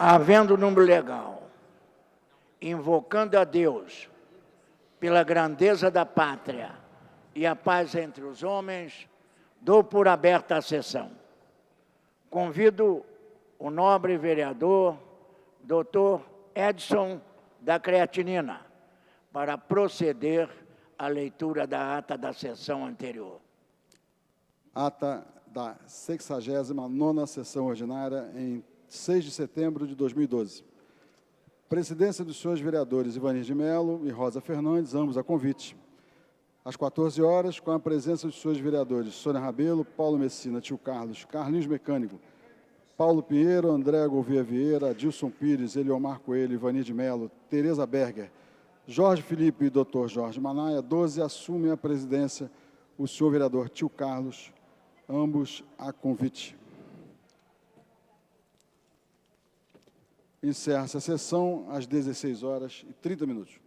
Havendo número legal, invocando a Deus pela grandeza da pátria e a paz entre os homens, dou por aberta a sessão. Convido o nobre vereador, doutor Edson da Creatinina, para proceder à leitura da ata da sessão anterior. Ata da 69ª sessão ordinária em 6 de setembro de 2012. Presidência dos senhores vereadores Ivanir de Mello e Rosa Fernandes, ambos a convite. Às 14 horas, com a presença dos senhores vereadores Sônia Rabelo, Paulo Messina, Tio Carlos, Carlinhos Mecânico, Paulo Pinheiro, André Gouveia Vieira, Adilson Pires, Eliomar Coelho, Ivanir de Mello, Tereza Berger, Jorge Felipe e Dr. Jorge Manaia, 12, assumem a presidência o senhor vereador Tio Carlos, ambos a convite. Encerra-se a sessão às 16h30.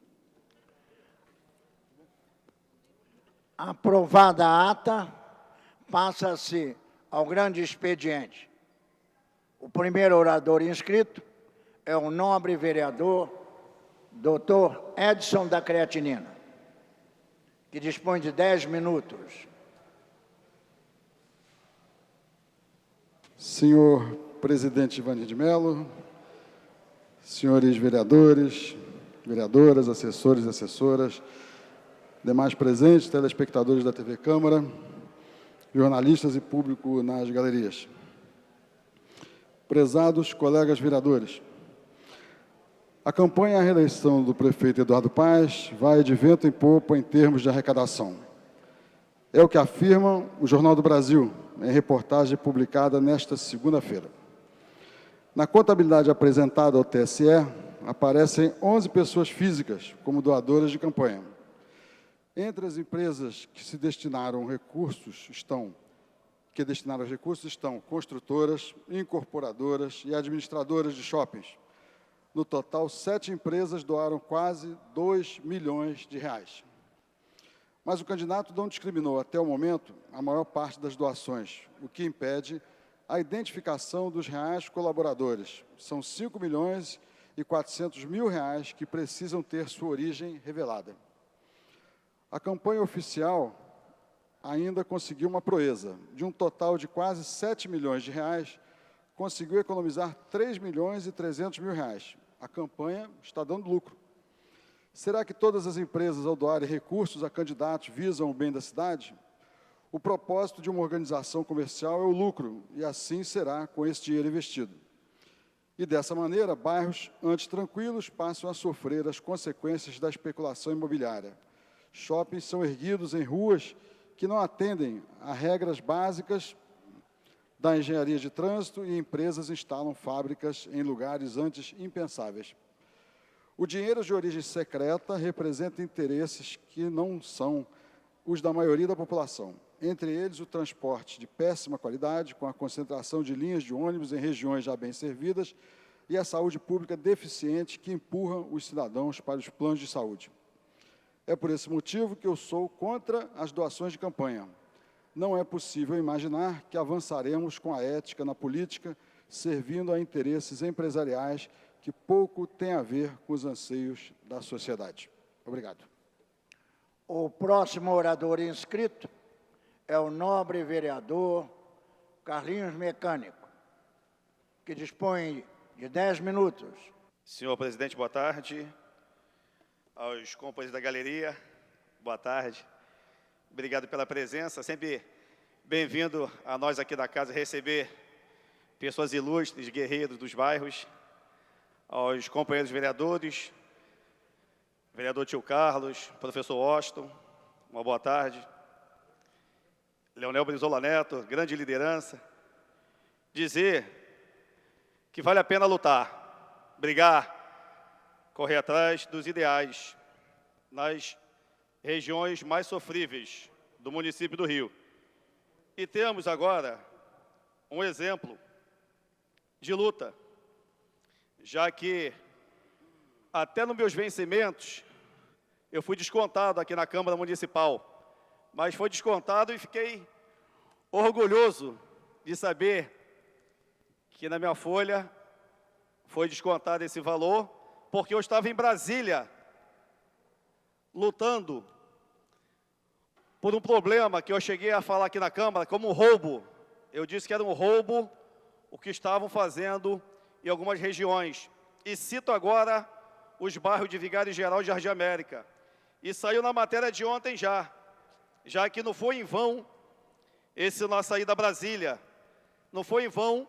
Aprovada a ata, passa-se ao grande expediente. O primeiro orador inscrito é o nobre vereador Dr. Edson da Creatinina, que dispõe de 10 minutos. Senhor presidente Ivanir de Mello, senhores vereadores, vereadoras, assessores e assessoras, demais presentes, telespectadores da TV Câmara, jornalistas e público nas galerias. Prezados colegas vereadores, a campanha à reeleição do prefeito Eduardo Paes vai de vento em popa em termos de arrecadação. É o que afirma o Jornal do Brasil, em reportagem publicada nesta segunda-feira. Na contabilidade apresentada ao TSE, aparecem 11 pessoas físicas como doadoras de campanha. Entre as empresas que destinaram recursos estão construtoras, incorporadoras e administradoras de shoppings. No total, 7 empresas doaram quase 2 milhões de reais. Mas o candidato não discriminou, até o momento, a maior parte das doações, o que impede a identificação dos reais colaboradores. São 5 milhões e 400 mil reais que precisam ter sua origem revelada. A campanha oficial ainda conseguiu uma proeza. De um total de quase 7 milhões de reais, conseguiu economizar 3 milhões e 300 mil reais. A campanha está dando lucro. Será que todas as empresas, ao doarem recursos a candidatos, visam o bem da cidade? O propósito de uma organização comercial é o lucro, e assim será com esse dinheiro investido. E, dessa maneira, bairros antes tranquilos passam a sofrer as consequências da especulação imobiliária. Shoppings são erguidos em ruas que não atendem a regras básicas da engenharia de trânsito e empresas instalam fábricas em lugares antes impensáveis. O dinheiro de origem secreta representa interesses que não são os da maioria da população. Entre eles, o transporte de péssima qualidade, com a concentração de linhas de ônibus em regiões já bem servidas, e a saúde pública deficiente que empurra os cidadãos para os planos de saúde. É por esse motivo que eu sou contra as doações de campanha. Não é possível imaginar que avançaremos com a ética na política, servindo a interesses empresariais que pouco têm a ver com os anseios da sociedade. Obrigado. O próximo orador inscrito é o nobre vereador Carlinhos Mecânico, que dispõe de 10 minutos. Senhor presidente, boa tarde. Aos companheiros da galeria, boa tarde. Obrigado pela presença. Sempre bem-vindo a nós aqui da casa receber pessoas ilustres, guerreiros dos bairros. Aos companheiros vereadores, vereador Tio Carlos, professor Austin, uma boa tarde. Leonel Brizola Neto, grande liderança. Dizer que vale a pena lutar, brigar, correr atrás dos ideais nas regiões mais sofríveis do município do Rio. E temos agora um exemplo de luta, já que até nos meus vencimentos eu fui descontado aqui na Câmara Municipal, mas foi descontado e fiquei orgulhoso de saber que na minha folha foi descontado esse valor, porque eu estava em Brasília, lutando por um problema que eu cheguei a falar aqui na Câmara, como um roubo. Eu disse que era um roubo o que estavam fazendo em algumas regiões. E cito agora os bairros de Vigário Geral e Jardim América. E saiu na matéria de ontem já que não foi em vão esse nossa ida a Brasília. Não foi em vão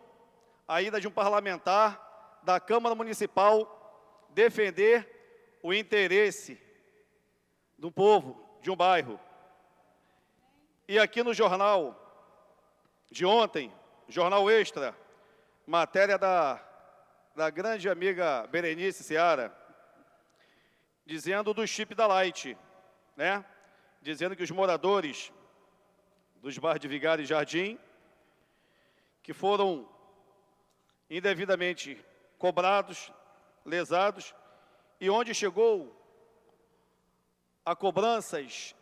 a ida de um parlamentar da Câmara Municipal defender o interesse do povo de um bairro. E aqui no jornal de ontem, Jornal Extra, matéria da grande amiga Berenice Seara, dizendo do chip da Light, né? Dizendo que os moradores dos bairros de Vigário e Jardim, que foram indevidamente cobrados, lesados, e onde chegou a cobranças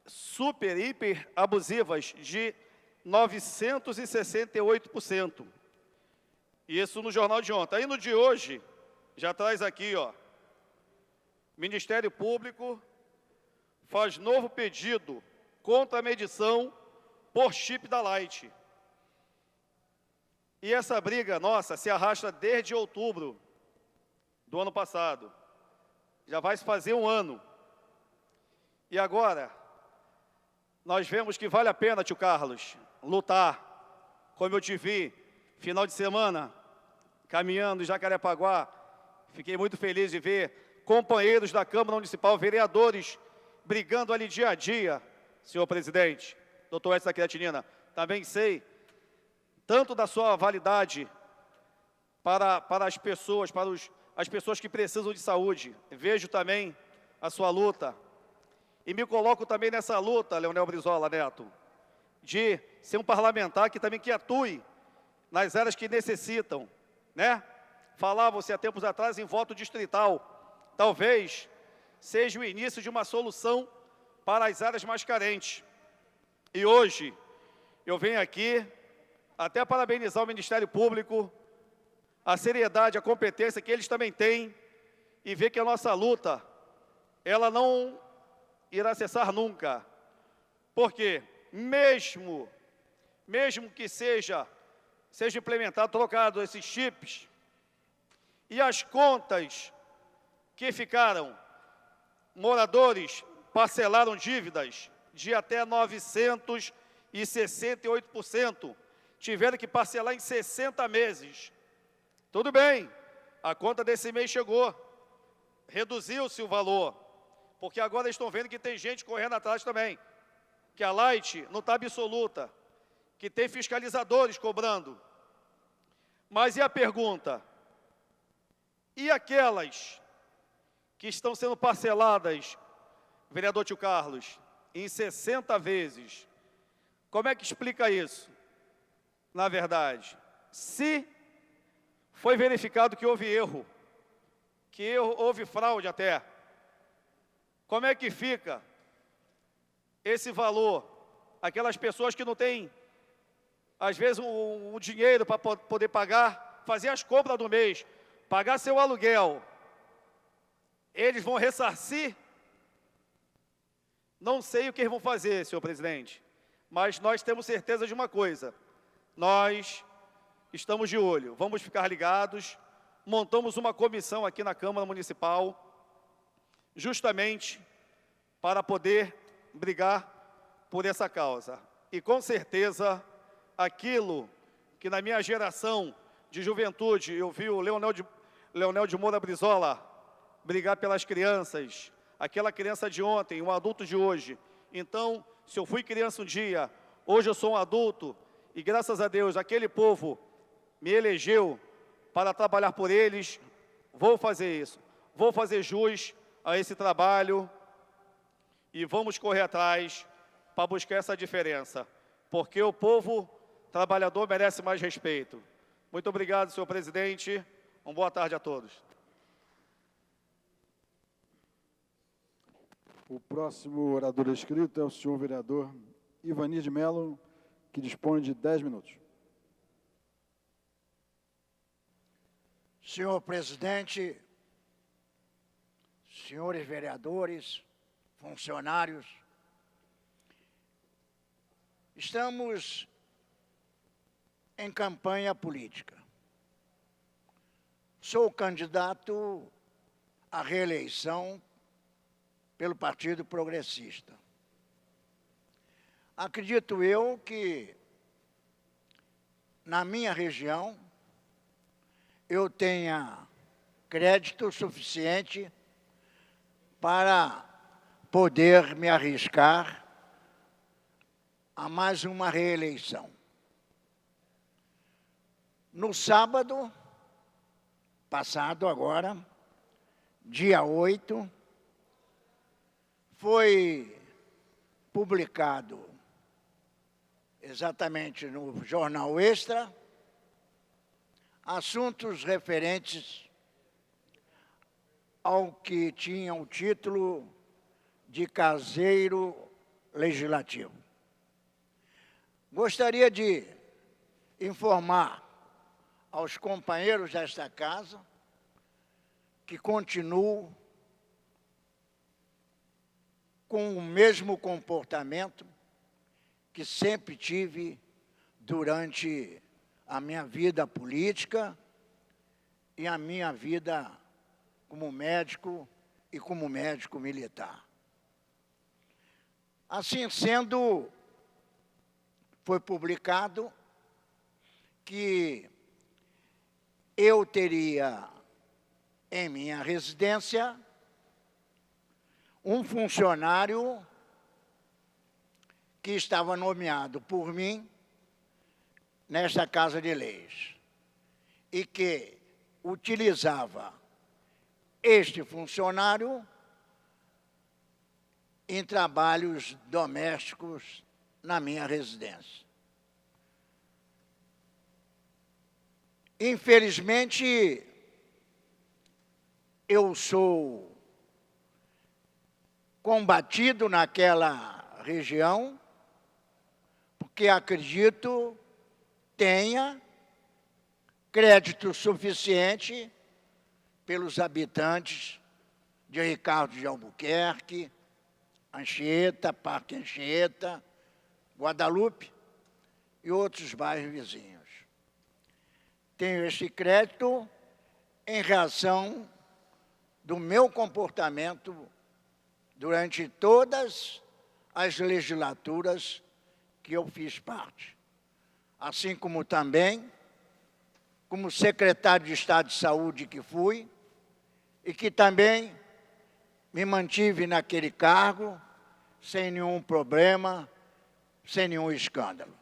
super, hiper abusivas de 968%. Isso no jornal de ontem. Aí no de hoje, já traz aqui, ó, Ministério Público faz novo pedido contra a medição por chip da Light. E essa briga nossa se arrasta desde outubro do ano passado. Já vai se fazer um ano. E agora, nós vemos que vale a pena, tio Carlos, lutar, como eu te vi, final de semana, caminhando em Jacarepaguá. Fiquei muito feliz de ver companheiros da Câmara Municipal, vereadores, brigando ali dia a dia, senhor presidente, doutor Edson da Creatinina. Também sei, tanto da sua validade para as pessoas, as pessoas que precisam de saúde. Vejo também a sua luta. E me coloco também nessa luta, Leonel Brizola Neto, de ser um parlamentar que atue nas áreas que necessitam, né? Falava-se há tempos atrás em voto distrital. Talvez seja o início de uma solução para as áreas mais carentes. E hoje, eu venho aqui até parabenizar o Ministério Público, a seriedade, a competência que eles também têm, e ver que a nossa luta, ela não irá cessar nunca. Porque mesmo que seja implementado, trocado esses chips, e as contas que ficaram, moradores parcelaram dívidas de até 968%, tiveram que parcelar em 60 meses. Tudo bem, a conta desse mês chegou, reduziu-se o valor, porque agora estão vendo que tem gente correndo atrás também, que a Light não está absoluta, que tem fiscalizadores cobrando. Mas e a pergunta? E aquelas que estão sendo parceladas, vereador tio Carlos, em 60 vezes? Como é que explica isso? Na verdade, se foi verificado que houve erro, houve fraude até, como é que fica esse valor? Aquelas pessoas que não têm, às vezes, um dinheiro para poder pagar, fazer as compras do mês, pagar seu aluguel, eles vão ressarcir? Não sei o que eles vão fazer, senhor presidente, mas nós temos certeza de uma coisa: nós estamos de olho, vamos ficar ligados. Montamos uma comissão aqui na Câmara Municipal, justamente para poder brigar por essa causa. E com certeza, aquilo que na minha geração de juventude eu vi o Leonel de Moura Brizola brigar pelas crianças, aquela criança de ontem, um adulto de hoje. Então, se eu fui criança um dia, hoje eu sou um adulto, e graças a Deus, aquele povo me elegeu para trabalhar por eles. Vou fazer isso, vou fazer jus a esse trabalho, e vamos correr atrás para buscar essa diferença, porque o povo trabalhador merece mais respeito. Muito obrigado, senhor presidente. Uma boa tarde a todos. O próximo orador inscrito é o senhor vereador Ivanir de Mello, que dispõe de 10 minutos. Senhor presidente, senhores vereadores, funcionários, estamos em campanha política. Sou candidato à reeleição pelo Partido Progressista. Acredito eu que, na minha região, eu tenha crédito suficiente para poder me arriscar a mais uma reeleição. No sábado passado, agora, dia 8, foi publicado exatamente no Jornal Extra assuntos referentes ao que tinha o título de caseiro legislativo. Gostaria de informar aos companheiros desta casa que continuo com o mesmo comportamento que sempre tive durante a minha vida política e a minha vida como médico e como médico militar. Assim sendo, foi publicado que eu teria em minha residência um funcionário que estava nomeado por mim nesta Casa de Leis e que utilizava este funcionário em trabalhos domésticos na minha residência. Infelizmente, eu sou combatido naquela região, porque acredito tenha crédito suficiente pelos habitantes de Ricardo de Albuquerque, Anchieta, Parque Anchieta, Guadalupe e outros bairros vizinhos. Tenho este crédito em razão do meu comportamento durante todas as legislaturas que eu fiz parte. Assim como também, como secretário de Estado de Saúde que fui, e que também me mantive naquele cargo sem nenhum problema, sem nenhum escândalo.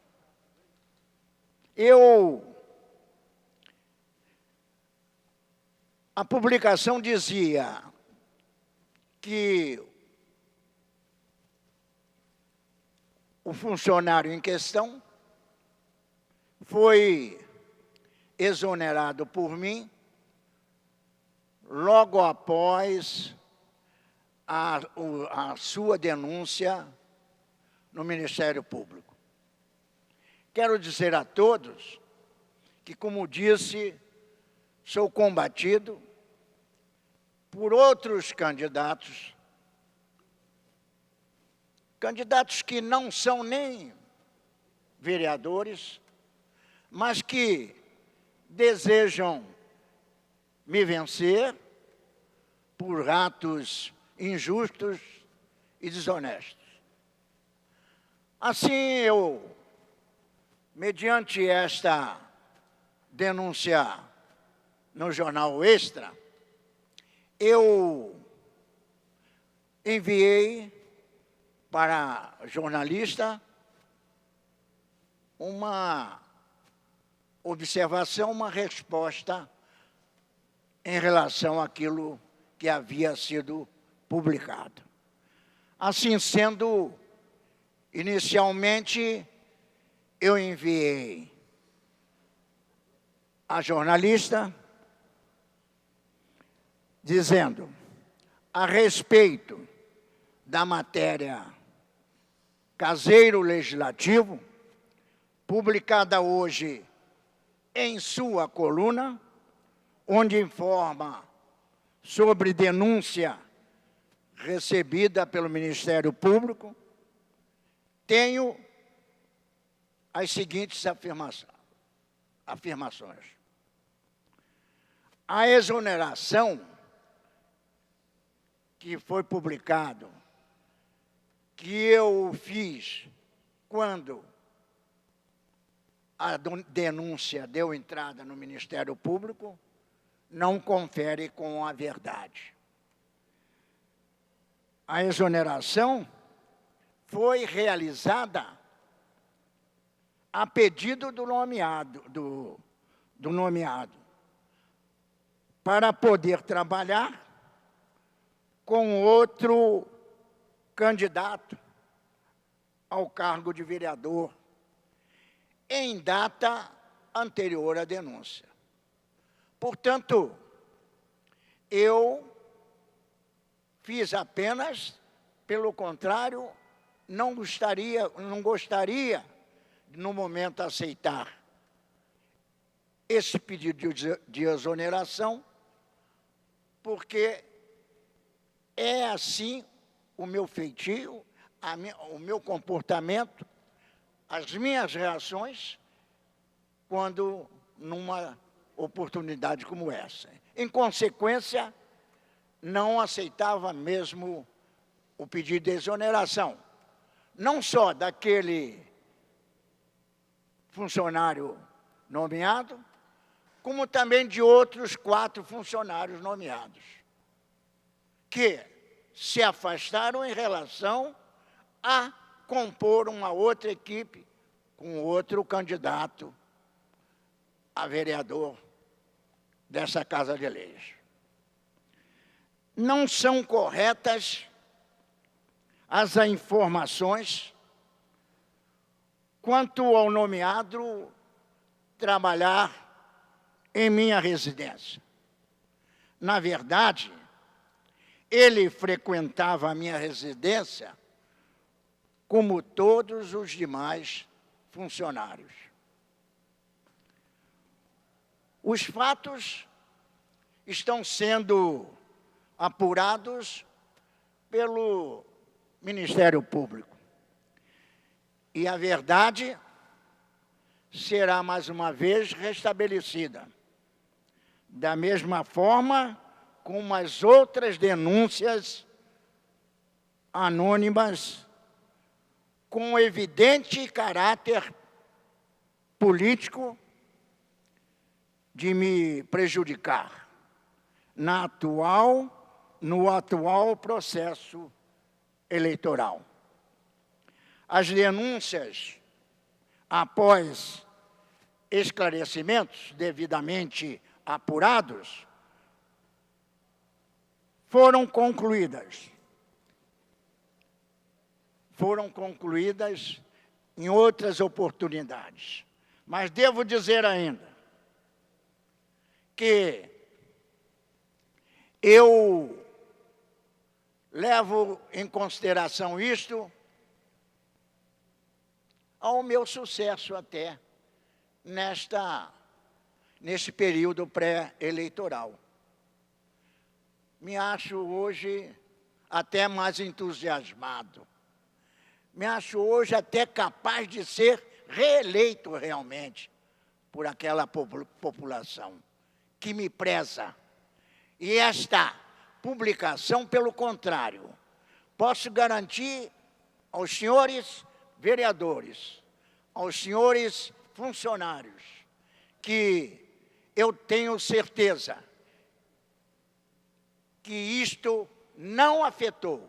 A publicação dizia que o funcionário em questão foi exonerado por mim logo após a sua denúncia no Ministério Público. Quero dizer a todos que, como disse, sou combatido por outros candidatos que não são nem vereadores, mas que desejam me vencer por atos injustos e desonestos. Assim, eu, mediante esta denúncia no Jornal Extra, eu enviei para a jornalista uma observação, uma resposta em relação àquilo que havia sido publicado. Assim sendo, inicialmente, eu enviei à jornalista dizendo, a respeito da matéria Caseiro Legislativo, publicada hoje em sua coluna, onde informa sobre denúncia recebida pelo Ministério Público, tenho as seguintes afirmações. A exoneração que foi publicado, que eu fiz quando a denúncia deu entrada no Ministério Público, não confere com a verdade. A exoneração foi realizada a pedido do nomeado, para poder trabalhar com outro candidato ao cargo de vereador, em data anterior à denúncia. Portanto, eu fiz apenas, pelo contrário, não gostaria, no momento, aceitar esse pedido de exoneração, porque é assim o meu feitio, o meu comportamento, as minhas reações, quando numa oportunidade como essa. Em consequência, não aceitava mesmo o pedido de exoneração, não só daquele funcionário nomeado, como também de outros 4 funcionários nomeados, que se afastaram em relação a compor uma outra equipe com outro candidato a vereador dessa Casa de Leis. Não são corretas as informações quanto ao nomeado trabalhar em minha residência. Na verdade, ele frequentava a minha residência como todos os demais funcionários. Os fatos estão sendo apurados pelo Ministério Público. E a verdade será, mais uma vez, restabelecida. Da mesma forma como as outras denúncias anônimas com evidente caráter político de me prejudicar no atual processo eleitoral. As denúncias, após esclarecimentos devidamente apurados, foram concluídas em outras oportunidades. Mas devo dizer ainda que eu levo em consideração isto ao meu sucesso até nesse período pré-eleitoral. Me acho hoje até mais entusiasmado. Me acho hoje até capaz de ser reeleito realmente por aquela população que me preza. E esta publicação, pelo contrário, posso garantir aos senhores vereadores, aos senhores funcionários, que eu tenho certeza que isto não afetou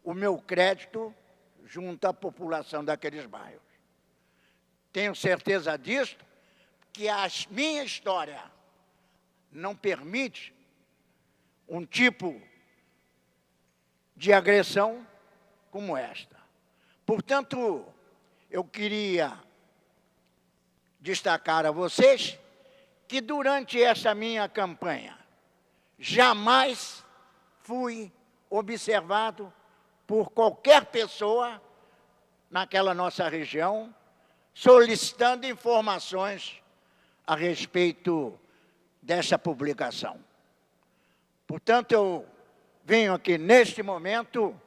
o meu crédito junto à população daqueles bairros. Tenho certeza disto, que a minha história não permite um tipo de agressão como esta. Portanto, eu queria destacar a vocês que durante essa minha campanha jamais fui observado por qualquer pessoa naquela nossa região solicitando informações a respeito desta publicação. Portanto, eu venho aqui neste momento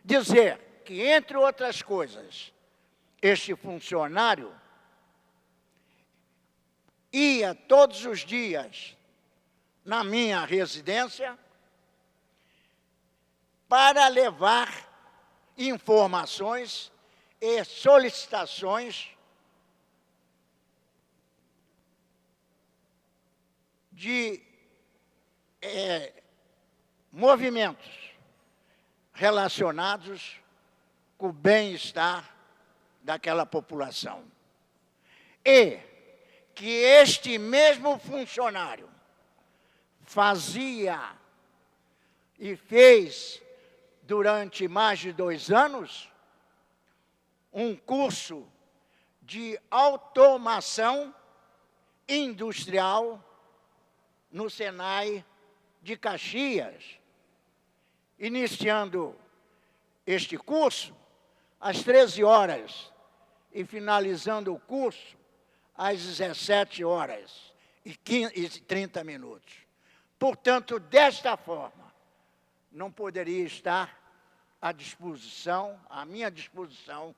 dizer que, entre outras coisas, este funcionário ia todos os dias na minha residência para levar informações e solicitações de movimentos relacionados com o bem-estar daquela população. E que este mesmo funcionário fazia e fez durante mais de 2 anos um curso de automação industrial no Senai de Caxias, iniciando este curso às 13 horas e finalizando o curso às 17 horas e 30 minutos. Portanto, desta forma, não poderia estar à disposição, à minha disposição,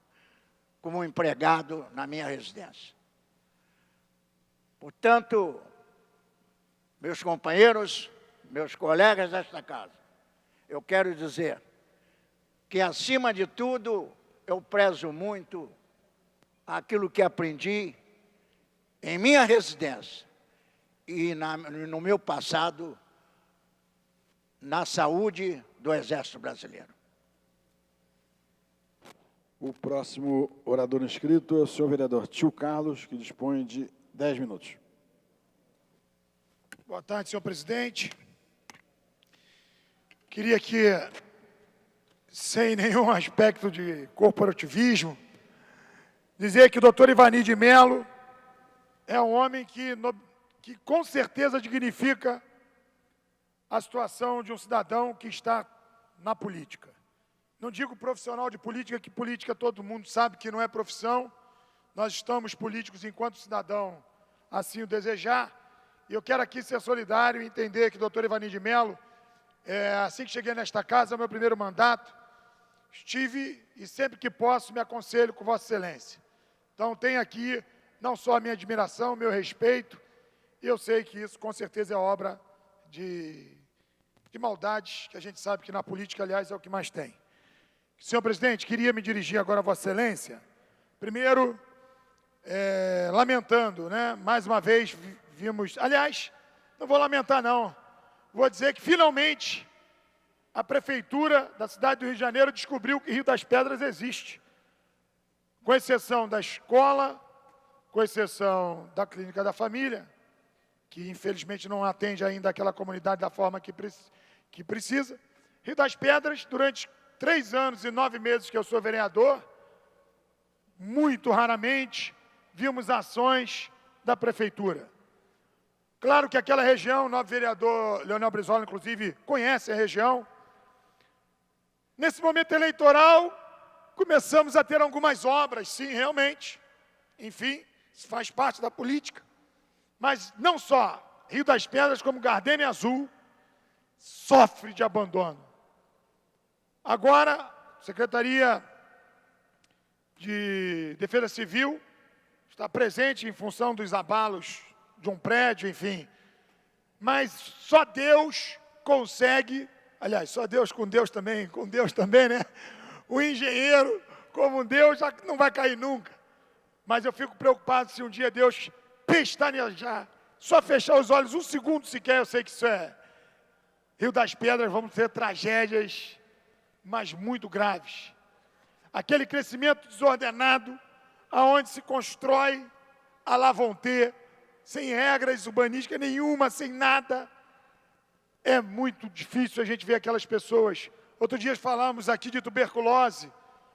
como empregado na minha residência. Portanto, meus companheiros, meus colegas desta casa, eu quero dizer que, acima de tudo, eu prezo muito aquilo que aprendi em minha residência e no meu passado na saúde do Exército Brasileiro. O próximo orador inscrito é o senhor vereador Tio Carlos, que dispõe de 10 minutos. Boa tarde, senhor presidente. Queria que, sem nenhum aspecto de corporativismo, dizer que o doutor Ivani de Mello é um homem que com certeza dignifica a situação de um cidadão que está na política. Não digo profissional de política, que política todo mundo sabe que não é profissão. Nós estamos políticos enquanto cidadão assim o desejar. E eu quero aqui ser solidário e entender que o doutor Ivani de Mello, assim que cheguei nesta casa, é o meu primeiro mandato, estive e sempre que posso me aconselho com Vossa Excelência. Então tenho aqui não só a minha admiração, o meu respeito, e eu sei que isso com certeza é obra de maldades, que a gente sabe que na política, aliás, é o que mais tem. Senhor presidente, queria me dirigir agora a Vossa Excelência, primeiro, lamentando, né, mais uma vez vimos, aliás, não vou lamentar não, vou dizer que finalmente a Prefeitura da cidade do Rio de Janeiro descobriu que Rio das Pedras existe, com exceção da escola, com exceção da Clínica da Família, que infelizmente não atende ainda aquela comunidade da forma que precisa. Rio das Pedras, durante 3 anos e 9 meses que eu sou vereador, muito raramente vimos ações da Prefeitura. Claro que aquela região, o novo vereador Leonel Brizola, inclusive, conhece a região. Nesse momento eleitoral, começamos a ter algumas obras, sim, realmente. Enfim, isso faz parte da política. Mas não só Rio das Pedras, como Gardênia Azul, sofre de abandono. Agora, a Secretaria de Defesa Civil está presente em função dos abalos de um prédio, enfim. Mas só Deus consegue, aliás, só Deus com Deus também, né? O engenheiro, como Deus, já não vai cair nunca. Mas eu fico preocupado se um dia Deus pestanejar, só fechar os olhos 1 segundo sequer, eu sei que isso é Rio das Pedras, vamos ter tragédias, mas muito graves. Aquele crescimento desordenado, aonde se constrói a lá vão ter, sem regras urbanísticas nenhuma, sem nada. É muito difícil a gente ver aquelas pessoas. Outro dia falamos aqui de tuberculose.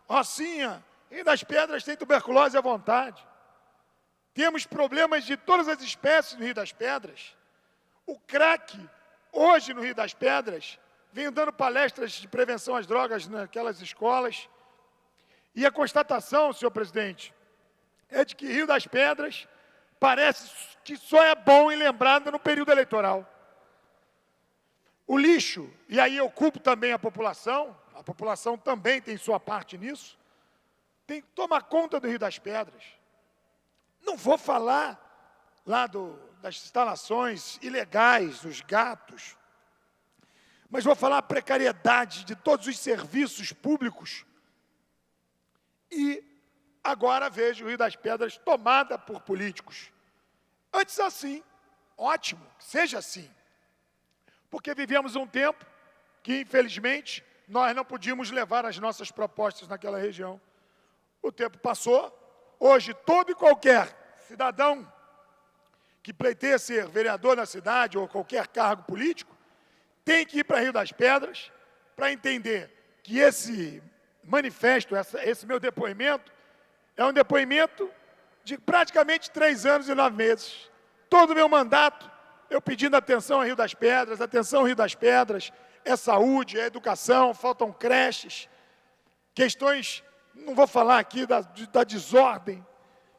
Rocinha, Rio das Pedras tem tuberculose à vontade. Temos problemas de todas as espécies no Rio das Pedras. O crack, hoje no Rio das Pedras, venho dando palestras de prevenção às drogas naquelas escolas. E a constatação, senhor presidente, é de que Rio das Pedras parece que só é bom e lembrado no período eleitoral. O lixo, e aí eu culpo também a população também tem sua parte nisso, tem que tomar conta do Rio das Pedras. Não vou falar lá das instalações ilegais, dos gatos, mas vou falar a precariedade de todos os serviços públicos. E agora vejo o Rio das Pedras tomada por políticos. Antes assim, ótimo, que seja assim. Porque vivemos um tempo que, infelizmente, nós não podíamos levar as nossas propostas naquela região. O tempo passou, hoje todo e qualquer cidadão que pleiteia ser vereador na cidade ou qualquer cargo político, tem que ir para Rio das Pedras para entender que esse manifesto, esse meu depoimento, é um depoimento de praticamente 3 anos e 9 meses. Todo o meu mandato, eu pedindo atenção a Rio das Pedras, atenção Rio das Pedras, é saúde, é educação, faltam creches, questões, não vou falar aqui da desordem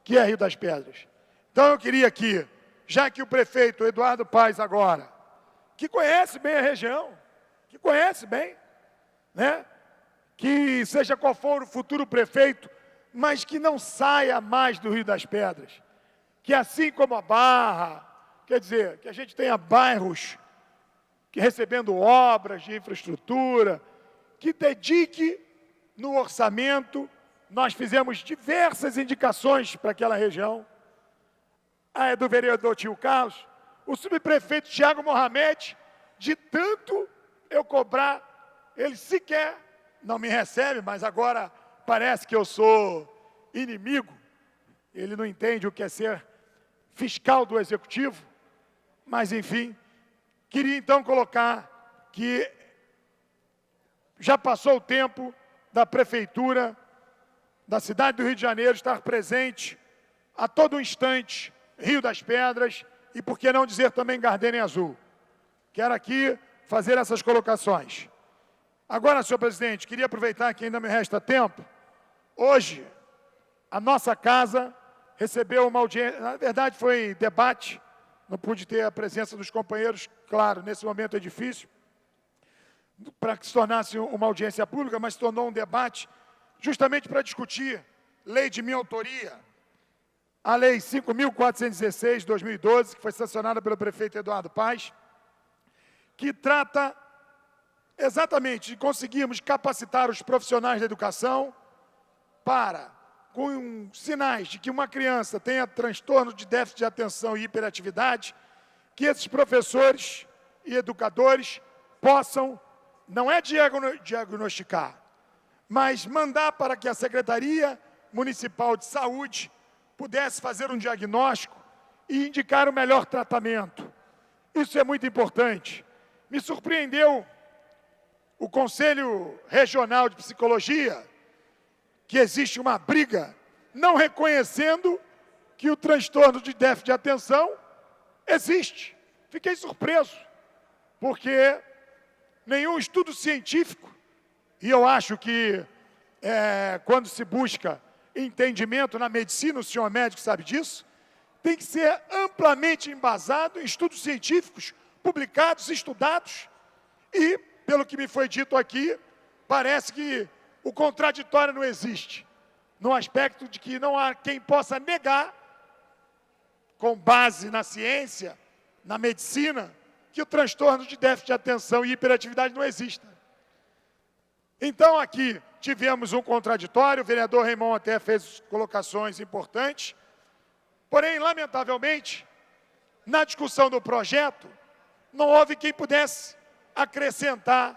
que é Rio das Pedras. Então eu queria aqui, já que o prefeito Eduardo Paes agora, que conhece bem a região, que conhece bem, né? Que seja qual for o futuro prefeito, mas que não saia mais do Rio das Pedras. Que assim como a Barra, quer dizer, que a gente tenha bairros que recebendo obras de infraestrutura, que dedique no orçamento, nós fizemos diversas indicações para aquela região. A do vereador Tio Carlos, o subprefeito Tiago Mohamed, de tanto eu cobrar, ele sequer não me recebe, mas agora parece que eu sou inimigo. Ele não entende o que é ser fiscal do executivo, mas enfim, queria então colocar que já passou o tempo da prefeitura da cidade do Rio de Janeiro estar presente a todo instante, Rio das Pedras e, por que não dizer também, Gardênia Azul. Quero aqui fazer essas colocações. Agora, senhor presidente, queria aproveitar que ainda me resta tempo. Hoje, a nossa casa recebeu uma audiência, na verdade foi debate, não pude ter a presença dos companheiros, claro, nesse momento é difícil, para que se tornasse uma audiência pública, mas se tornou um debate justamente para discutir lei de minha autoria, a Lei 5.416, de 2012, que foi sancionada pelo prefeito Eduardo Paes, que trata exatamente de conseguirmos capacitar os profissionais da educação para, com sinais de que uma criança tenha transtorno de déficit de atenção e hiperatividade, que esses professores e educadores possam, não é diagnosticar, mas mandar para que a Secretaria Municipal de Saúde pudesse fazer um diagnóstico e indicar o melhor tratamento. Isso é muito importante. Me surpreendeu o Conselho Regional de Psicologia, que existe uma briga não reconhecendo que o transtorno de déficit de atenção existe. Fiquei surpreso, porque nenhum estudo científico, e eu acho que quando se busca entendimento na medicina, o senhor médico sabe disso, tem que ser amplamente embasado em estudos científicos, publicados, estudados, e, pelo que me foi dito aqui, parece que o contraditório não existe, no aspecto de que não há quem possa negar, com base na ciência, na medicina, que o transtorno de déficit de atenção e hiperatividade não exista. Então, aqui tivemos um contraditório, o vereador Raimon até fez colocações importantes, porém, lamentavelmente, na discussão do projeto, não houve quem pudesse acrescentar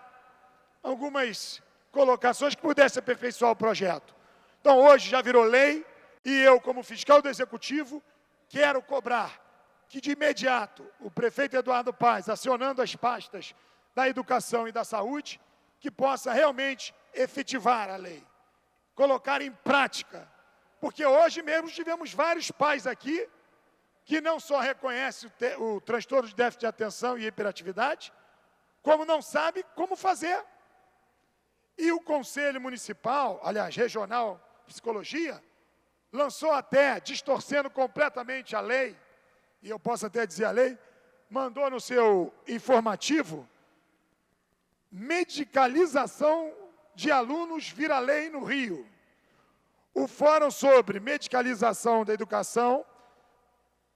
algumas colocações que pudessem aperfeiçoar o projeto. Então, hoje já virou lei, e eu, como fiscal do Executivo, quero cobrar que, de imediato, o prefeito Eduardo Paes, acionando as pastas da educação e da saúde, que possa realmente efetivar a lei, colocar em prática. Porque hoje mesmo tivemos vários pais aqui que não só reconhecem o transtorno de déficit de atenção e hiperatividade, como não sabe como fazer. E o Conselho Municipal, aliás, Regional de Psicologia, lançou até, distorcendo completamente a lei, e eu posso até dizer a lei, mandou no seu informativo medicalização de alunos vira lei no Rio. O Fórum sobre Medicalização da Educação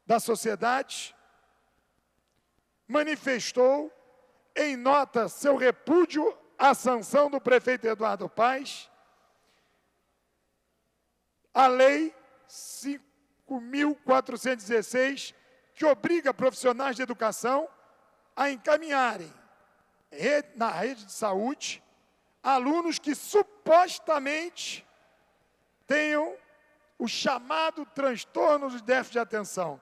da Sociedade manifestou em nota seu repúdio à sanção do prefeito Eduardo Paes, a Lei 5.416, que obriga profissionais de educação a encaminharem na rede de saúde alunos que supostamente tenham o chamado transtorno de déficit de atenção.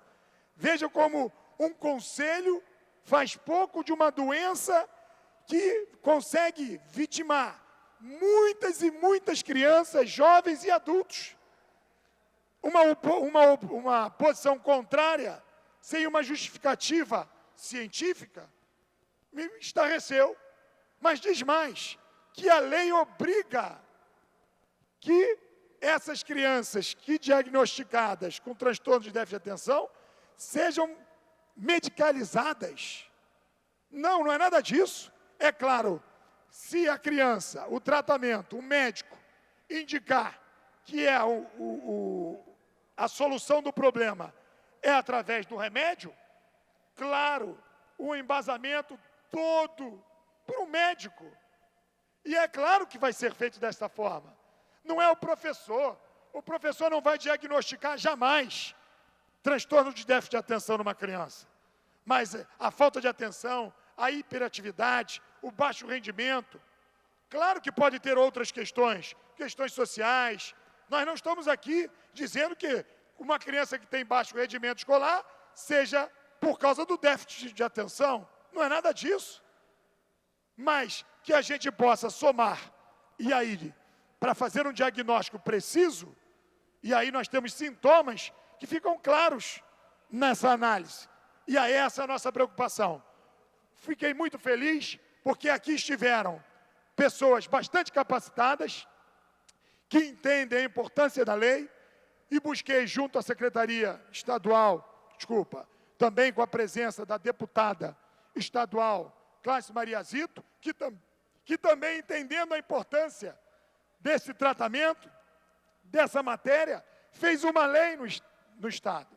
Veja como um conselho faz pouco de uma doença que consegue vitimar muitas e muitas crianças, jovens e adultos. Uma posição contrária, sem uma justificativa científica, me estarreceu. Mas diz mais, que a lei obriga que essas crianças que diagnosticadas com transtorno de déficit de atenção sejam medicalizadas. Não, não é nada disso. É claro, se a criança, o tratamento, o médico indicar que é a solução do problema é através do remédio, claro, o embasamento todo para o médico. E é claro que vai ser feito desta forma. Não é o professor não vai diagnosticar jamais transtorno de déficit de atenção numa criança. Mas a falta de atenção, a hiperatividade, o baixo rendimento, claro que pode ter outras questões sociais. Nós não estamos aqui dizendo que uma criança que tem baixo rendimento escolar seja por causa do déficit de atenção. Não é nada disso. Mas que a gente possa somar, e aí, para fazer um diagnóstico preciso, e aí nós temos sintomas que ficam claros nessa análise. E aí essa é a nossa preocupação. Fiquei muito feliz, porque aqui estiveram pessoas bastante capacitadas, que entendem a importância da lei, e busquei junto à Secretaria Estadual, também com a presença da deputada estadual Cláudia Maria Zito, que também entendendo a importância desse tratamento, dessa matéria, fez uma lei no Estado.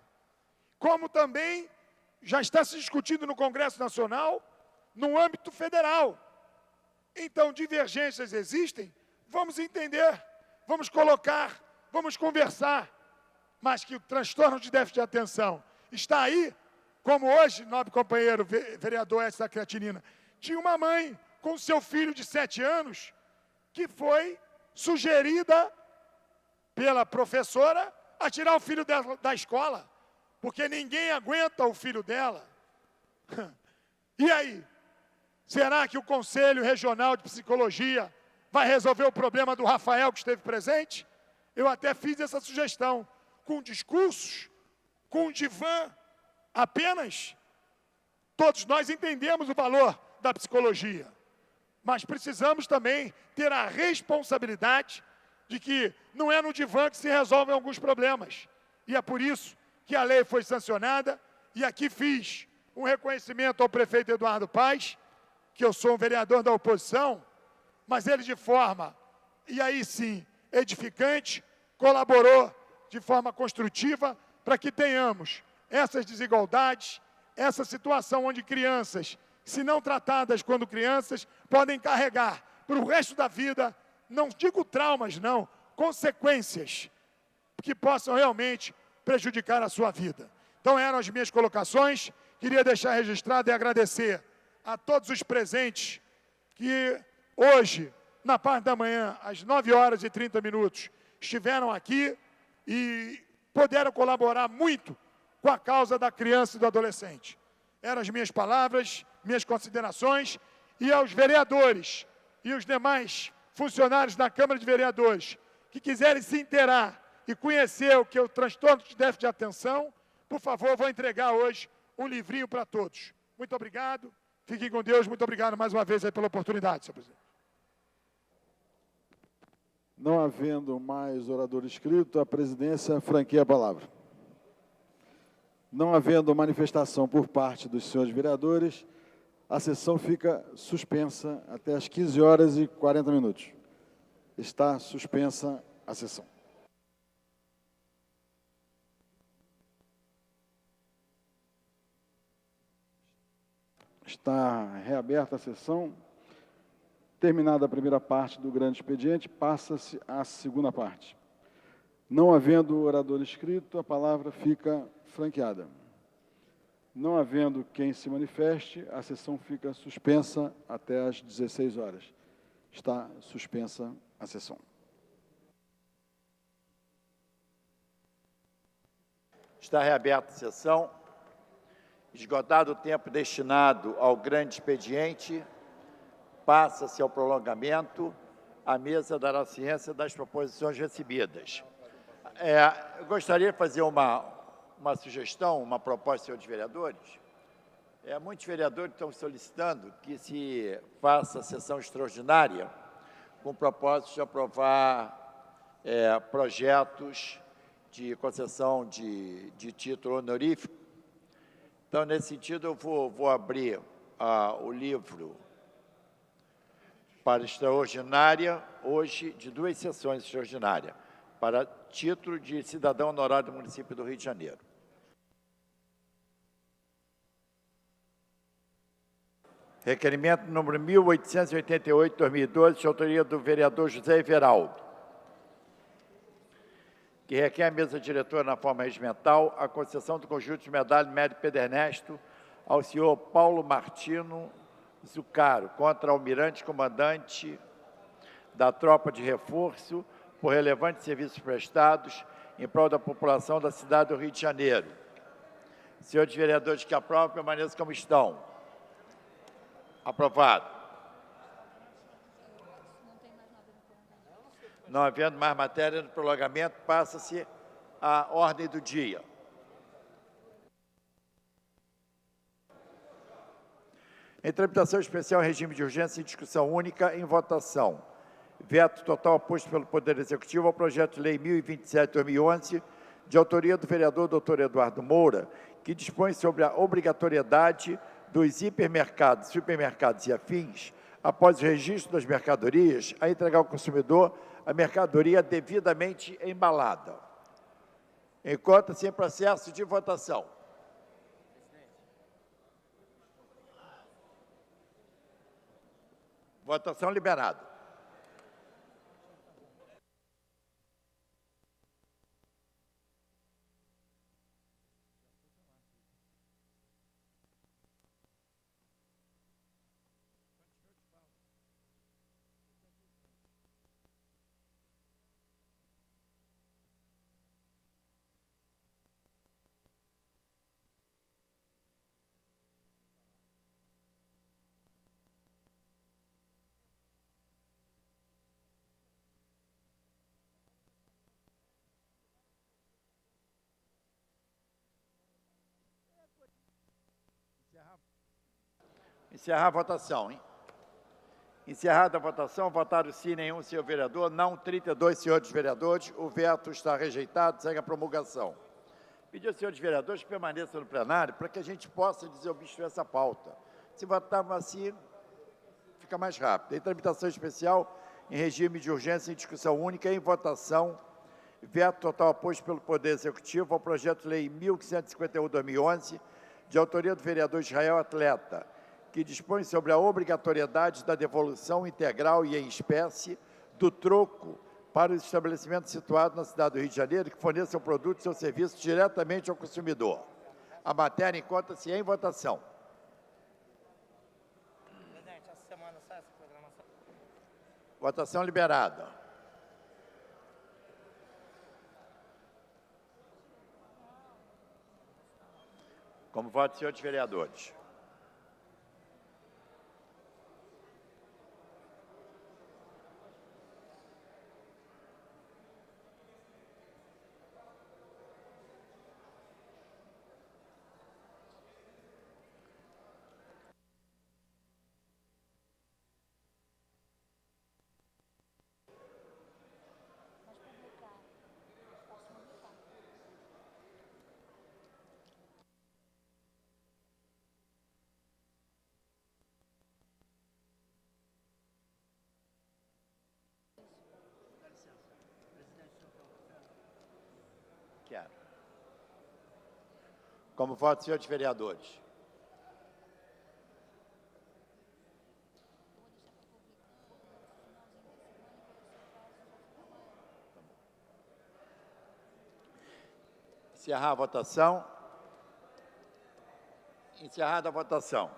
Como também já está se discutindo no Congresso Nacional, no âmbito federal. Então, divergências existem, vamos entender, vamos colocar, vamos conversar, mas que o transtorno de déficit de atenção está aí, como hoje, nobre companheiro vereador Edson da Creatinina, tinha uma mãe com seu filho de 7 anos, que foi sugerida pela professora a tirar o filho dela da escola, porque ninguém aguenta o filho dela. E aí? Será que o Conselho Regional de Psicologia vai resolver o problema do Rafael que esteve presente? Eu até fiz essa sugestão, com discursos, com divã apenas. Todos nós entendemos o valor da psicologia, mas precisamos também ter a responsabilidade de que não é no divã que se resolvem alguns problemas. E é por isso que a lei foi sancionada, e aqui fiz um reconhecimento ao prefeito Eduardo Paes, que eu sou um vereador da oposição, mas ele de forma, e aí sim, edificante, colaborou de forma construtiva para que tenhamos essas desigualdades, essa situação onde crianças, se não tratadas quando crianças, podem carregar para o resto da vida, não digo traumas não, consequências que possam realmente prejudicar a sua vida. Então eram as minhas colocações, queria deixar registrado e agradecer a todos os presentes que hoje, na parte da manhã, às 9h30, estiveram aqui e puderam colaborar muito com a causa da criança e do adolescente. Eram as minhas palavras, minhas considerações, e aos vereadores e os demais funcionários da Câmara de Vereadores que quiserem se inteirar e conhecer o que é o transtorno de déficit de atenção, por favor, vou entregar hoje um livrinho para todos. Muito obrigado, fiquem com Deus, muito obrigado mais uma vez aí pela oportunidade, senhor presidente. Não havendo mais orador inscrito, a presidência franqueia a palavra. Não havendo manifestação por parte dos senhores vereadores, a sessão fica suspensa até às 15 horas e 40 minutos. Está suspensa a sessão. Está reaberta a sessão. Terminada a primeira parte do grande expediente, passa-se à segunda parte. Não havendo orador inscrito, a palavra fica franqueada. Não havendo quem se manifeste, a sessão fica suspensa até às 16 horas. Está suspensa a sessão. Está reaberta a sessão. Esgotado o tempo destinado ao grande expediente, passa-se ao prolongamento. A mesa dará ciência das proposições recebidas. Eu gostaria de fazer uma sugestão, uma proposta, senhores vereadores. Muitos vereadores estão solicitando que se faça sessão extraordinária com o propósito de aprovar projetos de concessão de título honorífico. Então, nesse sentido, eu vou abrir o livro para extraordinária, hoje, de 2 sessões extraordinárias, para título de cidadão honorário do município do Rio de Janeiro. Requerimento número 1888-2012, de autoria do vereador José Everaldo, que requer à mesa diretora, na forma regimental, a concessão do conjunto de medalha Mérito Pedro Ernesto ao senhor Paulo Martino Zucaro, contra-almirante comandante da tropa de reforço, por relevantes serviços prestados em prol da população da cidade do Rio de Janeiro. Senhores vereadores que aprovam, permaneçam como estão. Aprovado. Não havendo mais matéria no prolongamento, passa-se à ordem do dia. Em tramitação especial em regime de urgência e discussão única, em votação. Veto total oposto pelo Poder Executivo ao projeto de lei 1027/2011, de autoria do vereador Dr. Eduardo Moura, que dispõe sobre a obrigatoriedade dos hipermercados, supermercados e afins, após o registro das mercadorias, a entregar ao consumidor a mercadoria devidamente embalada. Encontra-se em processo de votação. Votação liberada. Encerrar a votação, hein? Encerrada a votação, votaram sim nenhum, senhor vereador, não 32 senhores vereadores, o veto está rejeitado, segue a promulgação. Pedir aos senhores vereadores que permaneçam no plenário para que a gente possa desobstruir essa pauta. Se votarmos assim, fica mais rápido. Em tramitação especial, em regime de urgência em discussão única, em votação, veto total oposto pelo Poder Executivo ao projeto de lei 1551/2011, de autoria do vereador Israel Atleta, que dispõe sobre a obrigatoriedade da devolução integral e em espécie do troco para os estabelecimentos situados na cidade do Rio de Janeiro que forneçam produtos ou serviços diretamente ao consumidor. A matéria encontra-se em votação. Presidente, essa semana sai essa programação. Votação liberada. Como voto, senhores vereadores. Como voto, senhores vereadores. Encerrar a votação. Encerrada a votação.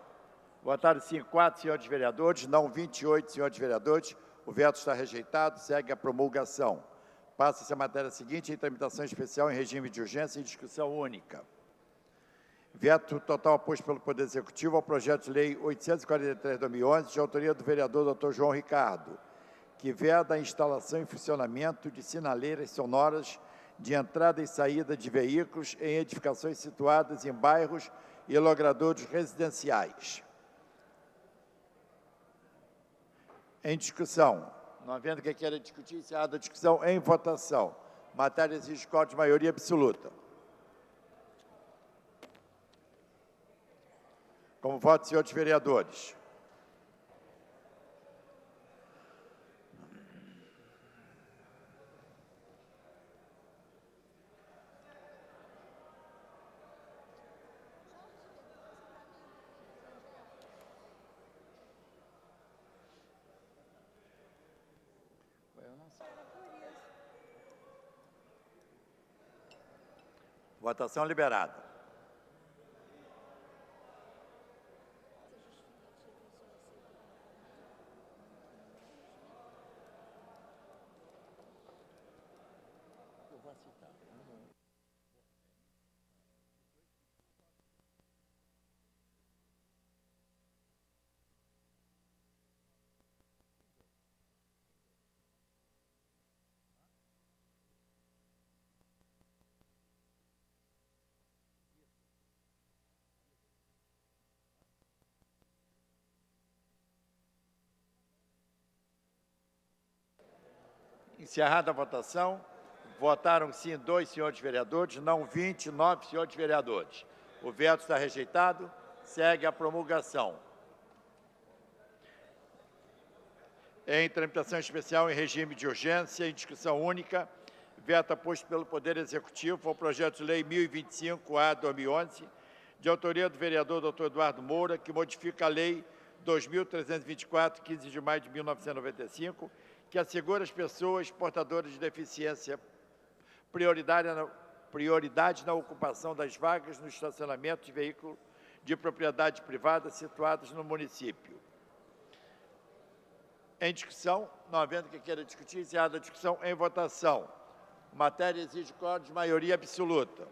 Votaram sim 4 senhores vereadores, não 28 senhores vereadores. O veto está rejeitado, segue a promulgação. Passa-se a matéria seguinte, em tramitação especial em regime de urgência e discussão única. Veto total oposto pelo Poder Executivo ao projeto de lei 843/2011, de autoria do vereador Dr. João Ricardo, que veda a instalação e funcionamento de sinaleiras sonoras de entrada e saída de veículos em edificações situadas em bairros e logradouros residenciais. Em discussão. Não havendo quem queira discutir, encerrada a discussão, em votação. Matéria exige quórum de maioria absoluta. Como voto, senhores vereadores. Votação liberada. Encerrada a votação, votaram sim 2 senhores vereadores, não 29 senhores vereadores. O veto está rejeitado, segue a promulgação. Em tramitação especial em regime de urgência, em discussão única, veto posto pelo Poder Executivo ao projeto de lei 1025-A/2011, de autoria do vereador Dr. Eduardo Moura, que modifica a lei 2.324, 15 de maio de 1995, que assegura às pessoas portadoras de deficiência prioridade na ocupação das vagas no estacionamento de veículos de propriedade privada situados no município. Em discussão, não havendo quem queira discutir, encerrada a discussão, em votação. Matéria exige quórum de maioria absoluta.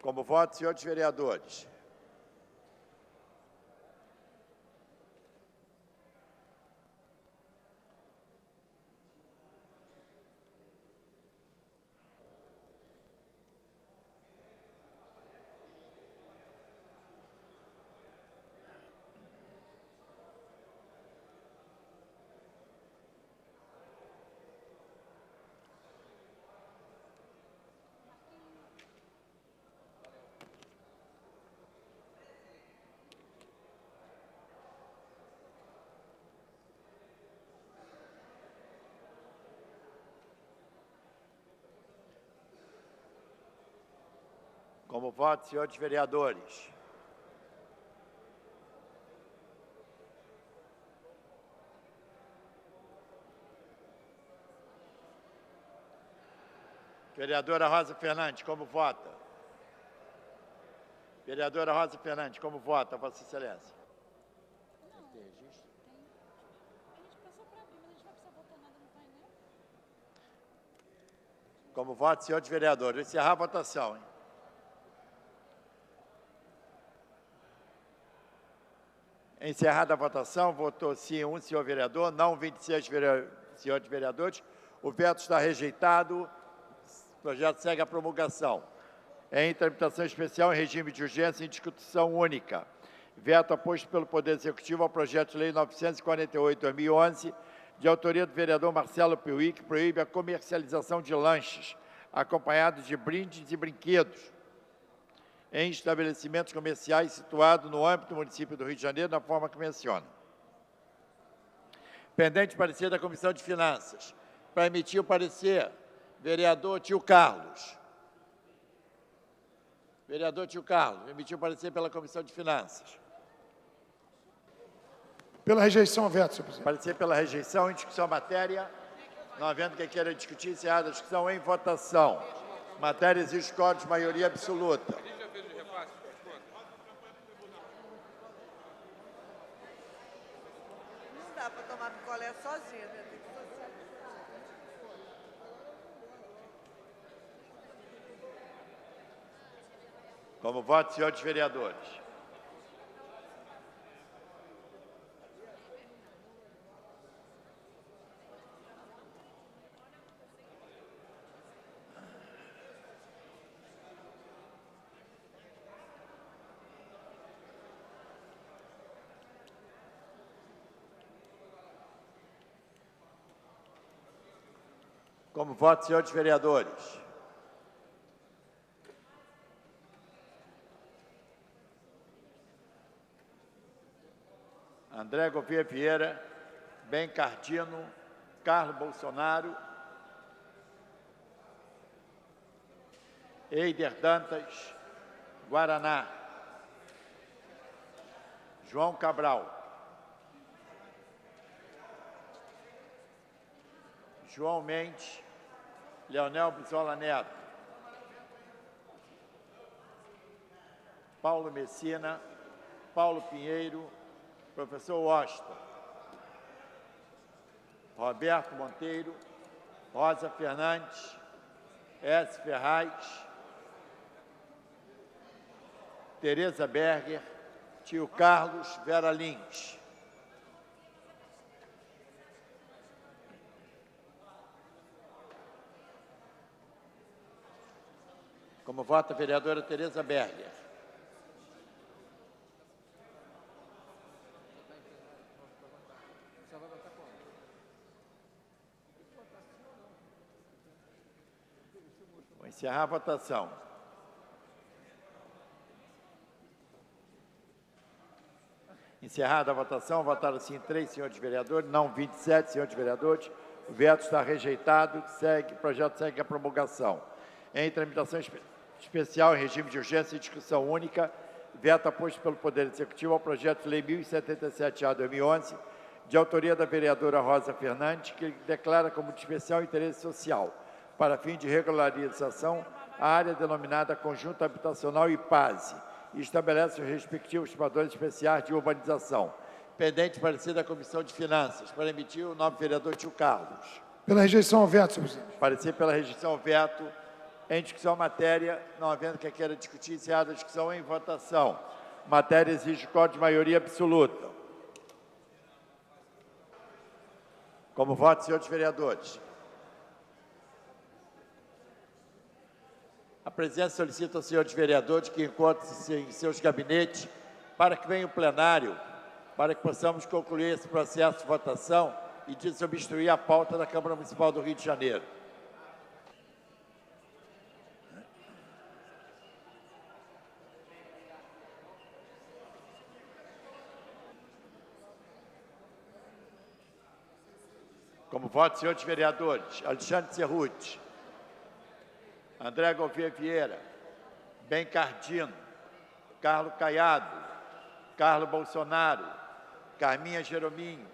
Como voto, senhores vereadores. Como voto, senhores vereadores. Vereadora Rosa Fernandes, como vota? Vereadora Rosa Fernandes, como vota, Vossa Excelência? Não, tem. A gente passou para abrir, mas a gente não vai precisar votar nada no painel. Como voto, senhores vereadores. Vou encerrar a votação, hein? Encerrada a votação, votou sim 1 senhor vereador, não 26 senhores vereadores. O veto está rejeitado. O projeto segue a promulgação. Em tramitação especial em regime de urgência em discussão única. Veto aposto pelo Poder Executivo ao projeto de lei 948/2011, de autoria do vereador Marcelo Piuí, que proíbe a comercialização de lanches, acompanhados de brindes e brinquedos, em estabelecimentos comerciais situados no âmbito do município do Rio de Janeiro, na forma que menciona. Pendente parecer da Comissão de Finanças. Para emitir o parecer, vereador Tio Carlos. Vereador Tio Carlos, emitiu o parecer pela Comissão de Finanças. Pela rejeição ao veto, senhor presidente. Parecer pela rejeição, em discussão matéria. Não havendo quem queira discutir, encerrada a discussão em votação. Matéria exige quórum de maioria absoluta. Não dá para tomar picolé sozinha, né? Tem que fazer. Como voto, senhores vereadores. Como voto, senhores vereadores. André Gouveia Vieira, Ben Cardino, Carlos Bolsonaro, Eider Dantas, Guaraná, João Cabral, João Mendes, Leonel Brizola Neto, Paulo Messina, Paulo Pinheiro, professor Washington, Roberto Monteiro, Rosa Fernandes, S. Ferraz, Tereza Berger, Tio Carlos, Vera Lins. Como vota a vereadora Tereza Berger. Vou encerrar a votação. Encerrada a votação, votaram sim 3 senhores vereadores, não 27 senhores vereadores. O veto está rejeitado, o projeto segue a promulgação. Em tramitação especial em regime de urgência e discussão única, veto aposto pelo Poder Executivo ao projeto de lei 1077-A/2011, de autoria da vereadora Rosa Fernandes, que declara como de especial interesse social, para fim de regularização, a área denominada Conjunto Habitacional IPASE, e estabelece os respectivos padrões especiais de urbanização. Pendente parecer da Comissão de Finanças, para emitir o novo vereador Tio Carlos. Pela rejeição ao veto, senhor presidente. Parecer pela rejeição ao veto. Em discussão matéria, não havendo quem queira discutir, encerrada a discussão em votação. Matéria exige quórum de maioria absoluta. Como voto, senhores vereadores. A presidência solicita aos senhores vereadores que encontrem-se em seus gabinetes para que venham o plenário, para que possamos concluir esse processo de votação e desobstruir a pauta da Câmara Municipal do Rio de Janeiro. Como voto, senhores vereadores, Alexandre Cerruti, André Gouveia Vieira, Ben Cardino, Carlos Caiado, Carlos Bolsonaro, Carminha Jerominho,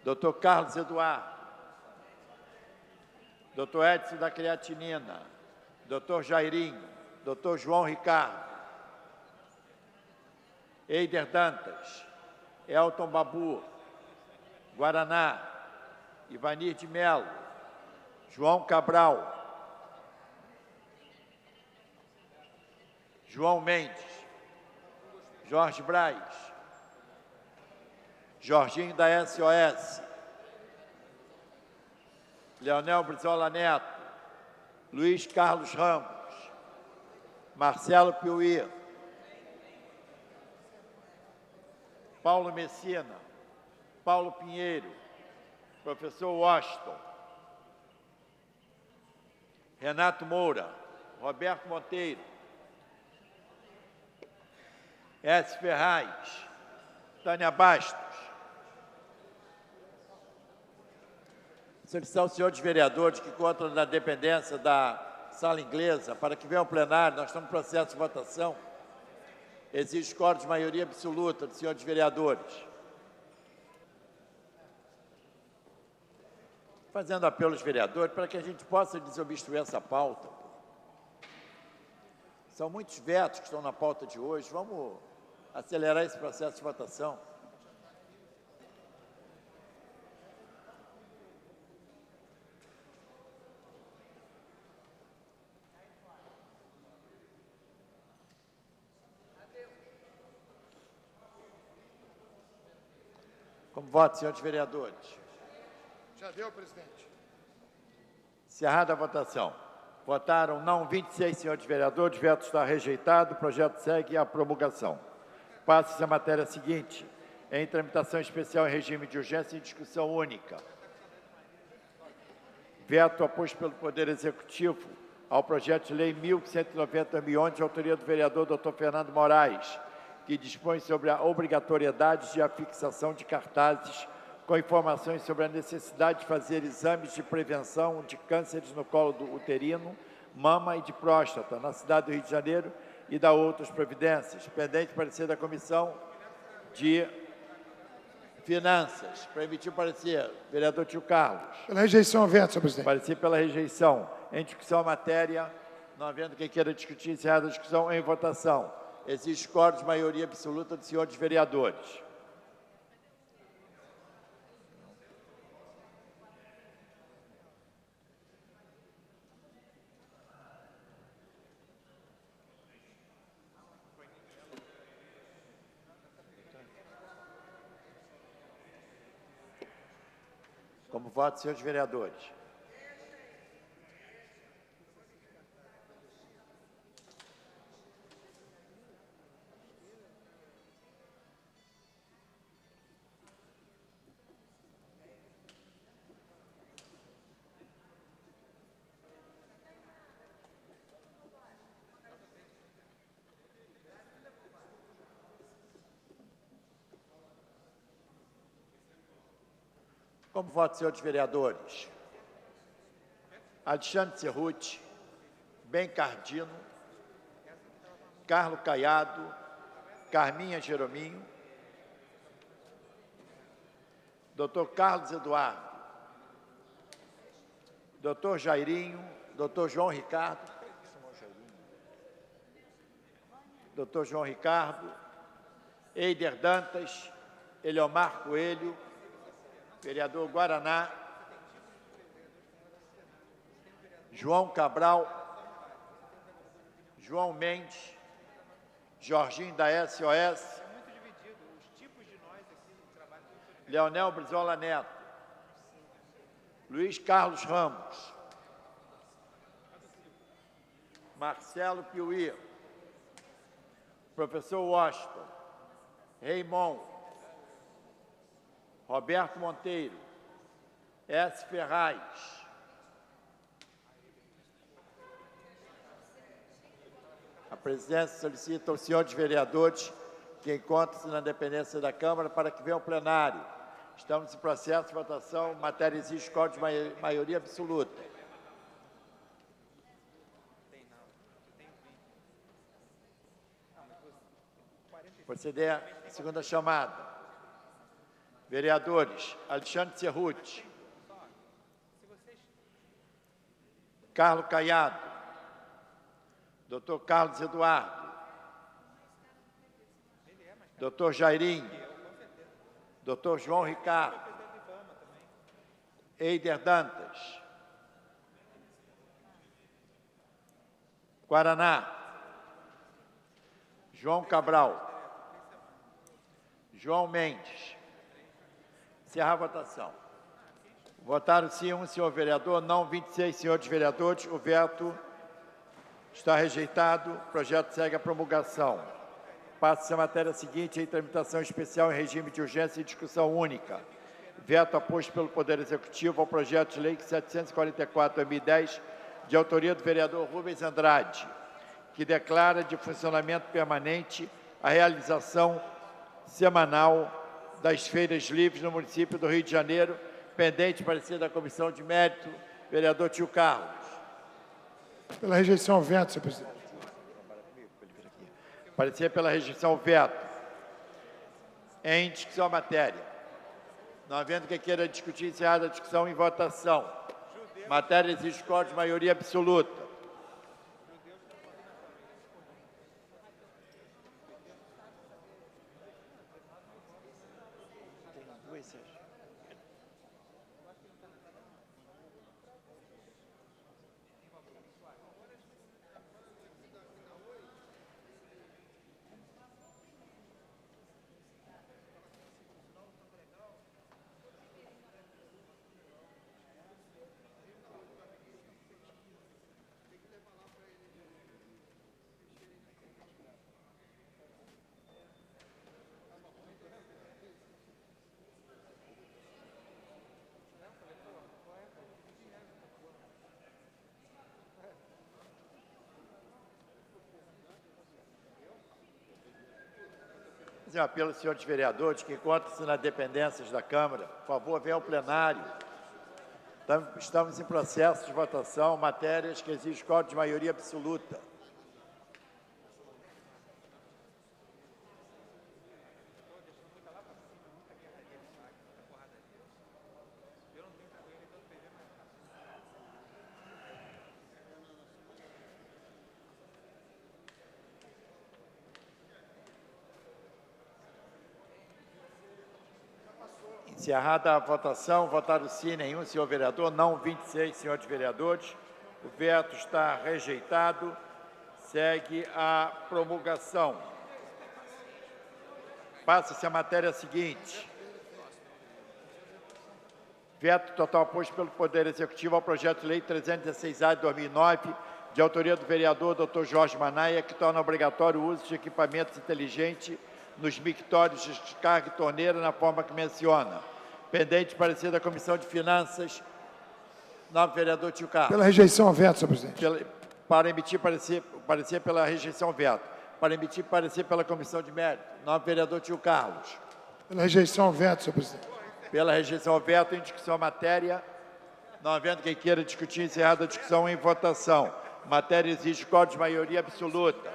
Dr. Carlos Eduardo, Dr. Edson da Creatinina, Dr. Jairinho, Dr. João Ricardo, Eider Dantas, Elton Babu, Guaraná, Ivanir de Melo, João Cabral, João Mendes, Jorge Braz, Jorginho da SOS, Leonel Brizola Neto, Luiz Carlos Ramos, Marcelo Piuí, Paulo Messina, Paulo Pinheiro, professor Washington, Renato Moura, Roberto Monteiro, S. Ferraz, Tânia Bastos, solicitar aos senhores vereadores que contam na dependência da sala inglesa para que venham ao plenário. Nós estamos em processo de votação. Exige quórum de maioria absoluta dos senhores vereadores. Fazendo apelo aos vereadores para que a gente possa desobstruir essa pauta. São muitos vetos que estão na pauta de hoje. Vamos acelerar esse processo de votação. Como voto, senhores vereadores? Já deu, presidente. Encerrada a votação. Votaram não 26 senhores vereadores, o veto está rejeitado, o projeto segue à promulgação. Passa-se a matéria seguinte, em tramitação especial em regime de urgência e discussão única. Veto aposto pelo Poder Executivo ao projeto de lei 1190/2011, de autoria do vereador Dr. Fernando Moraes, que dispõe sobre a obrigatoriedade de afixação de cartazes com informações sobre a necessidade de fazer exames de prevenção de cânceres no colo uterino, mama e de próstata, na cidade do Rio de Janeiro, e da outras providências. Pendente parecer da Comissão de Finanças. Para emitir parecer, vereador Tio Carlos. Pela rejeição ao veto, senhor presidente. Parecer pela rejeição. Em discussão a matéria, não havendo quem queira discutir, encerrada a discussão, em votação. Exige quórum de maioria absoluta dos senhores vereadores. Como voto, senhores vereadores? Como voto, senhores vereadores? Alexandre Cerruti, Ben Cardino, Carlos Caiado, Carminha Jerominho, Dr. Carlos Eduardo, Dr. Jairinho, Dr. João Ricardo, Dr. João Ricardo, Eider Dantas, Eliomar Coelho, vereador Guaraná, João Cabral, João Mendes, Jorginho da SOS, Leonel Brizola Neto, Luiz Carlos Ramos, Marcelo Piuí, professor Washington, Raymond, Roberto Monteiro, S. Ferraz, a presidência solicita aos senhores vereadores que encontram-se na dependência da Câmara para que venham ao plenário. Estamos em processo de votação, matéria exige quórum de maioria absoluta. Proceder à segunda chamada. Vereadores Alexandre Cerruti, Carlos Caiado, Dr. Carlos Eduardo, Dr. Jairinho, Dr. João Ricardo, Eider Dantas, Guaraná, João Cabral, João Mendes. Encerrar a votação. Votaram sim um senhor vereador, não 26 senhores vereadores. O veto está rejeitado. O projeto segue à promulgação. Passa-se a matéria seguinte em tramitação especial em regime de urgência e discussão única. Veto aposto pelo Poder Executivo ao projeto de lei 744/2010, de autoria do vereador Rubens Andrade, que declara de funcionamento permanente a realização semanal das feiras livres no município do Rio de Janeiro, Pendente parecer da Comissão de Mérito, vereador Tio Carlos. Pela rejeição ao veto, senhor presidente. Parecer pela rejeição ao veto. Em discussão a matéria. Não havendo quem queira discutir, encerrada a discussão em votação. Matéria exige quórum de maioria absoluta. Fazer um apelo aos senhores vereadores que encontram-se nas dependências da Câmara. Por favor, venham ao plenário. Estamos em processo de votação, matérias que exigem quórum de maioria absoluta. Encerrada a votação, votaram sim, nenhum, senhor vereador, não 26, senhores vereadores. O veto está rejeitado. Segue a promulgação. Passa-se a matéria seguinte. Veto total posto pelo Poder Executivo ao projeto de lei 316-A de 2009, de autoria do vereador Dr. Jorge Manaia, que torna obrigatório o uso de equipamentos inteligentes nos mictórios de descarga e torneira na forma que menciona. Pendente parecer da Comissão de Finanças. Novo vereador Tio Carlos. Pela rejeição ao veto, senhor presidente. Para emitir parecer pela rejeição ao veto. Para emitir parecer pela Comissão de Mérito. Novo vereador Tio Carlos. Pela rejeição ao veto, senhor presidente. Pela rejeição ao veto, em discussão a matéria. Não havendo quem queira discutir, encerrada a discussão em votação. Matéria exige quórum de maioria absoluta.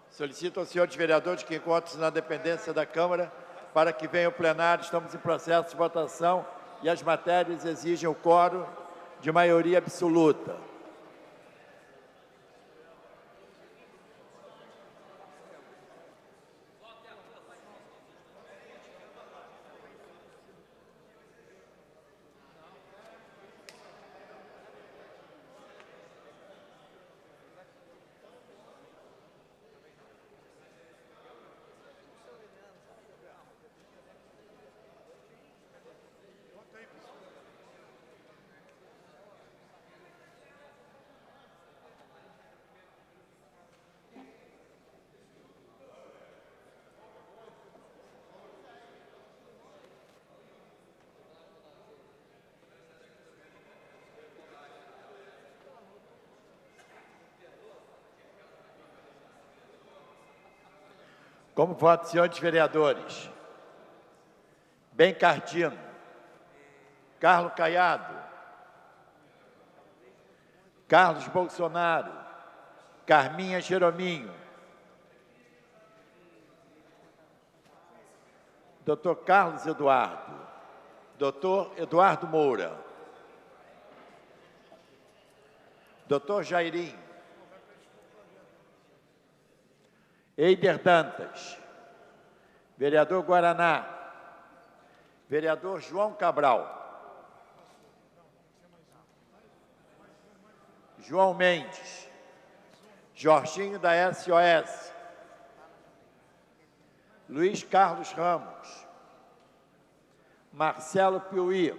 Solicito aos senhores vereadores que encontram-se na dependência da Câmara para que venham ao plenário. Estamos em processo de votação e as matérias exigem o quórum de maioria absoluta. Como voto, senhores vereadores? Ben Cardino, Carlos Caiado, Carlos Bolsonaro, Carminha Jerominho, Dr. Carlos Eduardo, Dr. Eduardo Moura, Dr. Jairim, Eider Dantas, vereador Guaraná, vereador João Cabral, João Mendes, Jorginho da SOS, Luiz Carlos Ramos, Marcelo Piuí,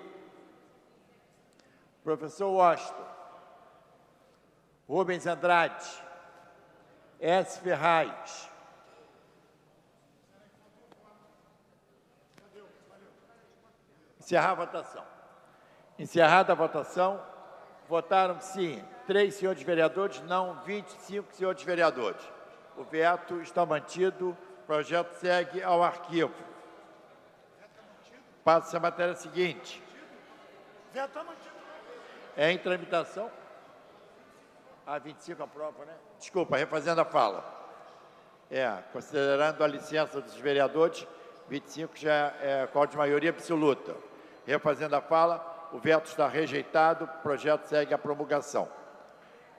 professor Washington, Rubens Andrade, S. Ferraz, encerrar a votação. Encerrada a votação, votaram sim 3 senhores vereadores, não 25 senhores vereadores. O veto está mantido, o projeto segue ao arquivo. Passa-se a matéria seguinte. Veto está mantido. Em tramitação. A 25 aprova, né? Desculpa, refazendo a fala. Considerando a licença dos vereadores, 25 já é qual de maioria absoluta. Refazendo a fala, o veto está rejeitado, o projeto segue a promulgação.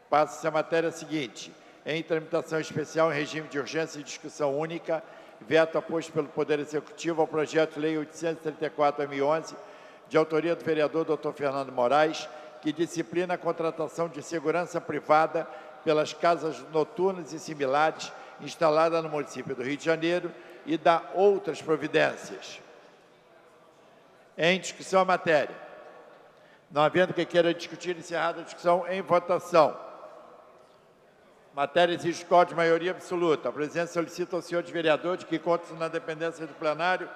Passa-se a matéria seguinte. Em tramitação especial em regime de urgência e discussão única, veto aposto pelo Poder Executivo ao projeto de lei 834/2011, de autoria do vereador Dr. Fernando Moraes, que disciplina a contratação de segurança privada pelas casas noturnas e similares instaladas no município do Rio de Janeiro e dá outras providências. Em discussão a matéria. Não havendo quem queira discutir, encerrada a discussão, em votação. Matéria exige código de maioria absoluta. A presidência solicita aos senhores vereadores que encontram-se na dependência do plenário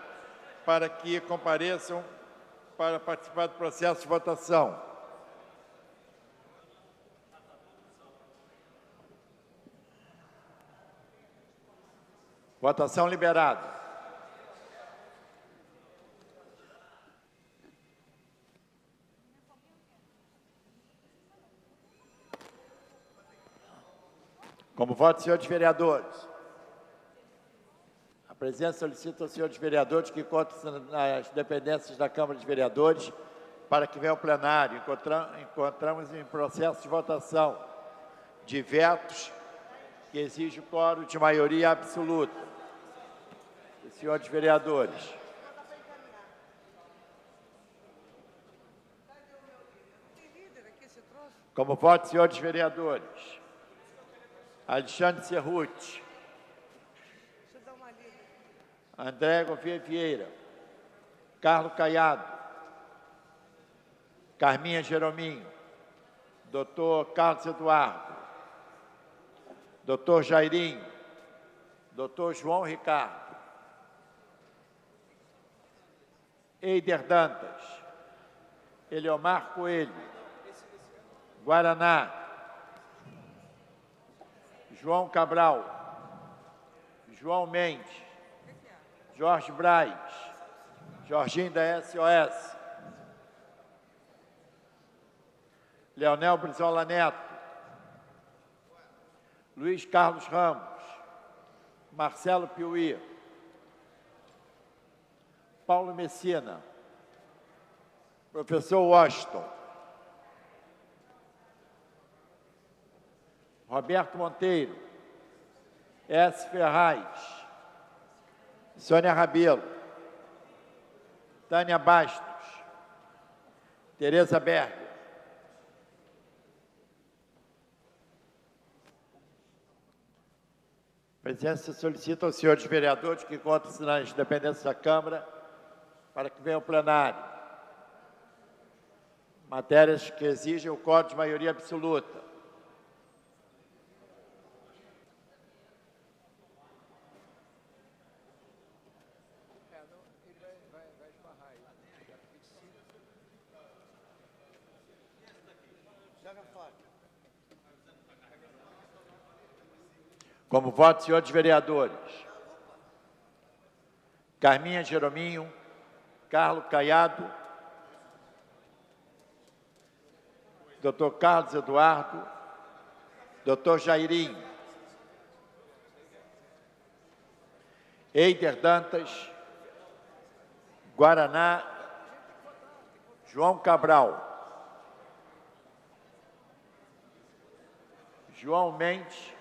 para que compareçam para participar do processo de votação. Votação liberada. Como voto, senhores vereadores. A presidência solicita aos senhores vereadores que encontram-se nas dependências da Câmara de Vereadores para que venham ao plenário. Encontramos em processo de votação de vetos que exige o quórum de maioria absoluta. Senhores vereadores. Como voto, senhores vereadores. Alexandre Cerruti. André Gouveia Vieira. Carlos Caiado. Carminha Jerominho. Doutor Carlos Eduardo. Doutor Jairinho. Doutor João Ricardo. Eider Dantas. Eliomar Coelho. Guaraná. João Cabral. João Mendes. Jorge Braz. Jorginho da SOS. Leonel Brizola Neto. Luiz Carlos Ramos. Marcelo Piuí. Paulo Messina. Professor Washington. Roberto Monteiro. S. Ferraz. Sônia Rabelo. Tânia Bastos. Tereza Berger. A presidência solicita aos senhores vereadores que encontram-se nas dependências da Câmara para que venham ao plenário. Matérias que exigem o quórum de maioria absoluta. Como voto, senhores vereadores. Carminha Jerominho, Carlos Caiado, Dr. Carlos Eduardo, Dr. Jairinho, Eider Dantas, Guaraná, João Cabral, João Mendes,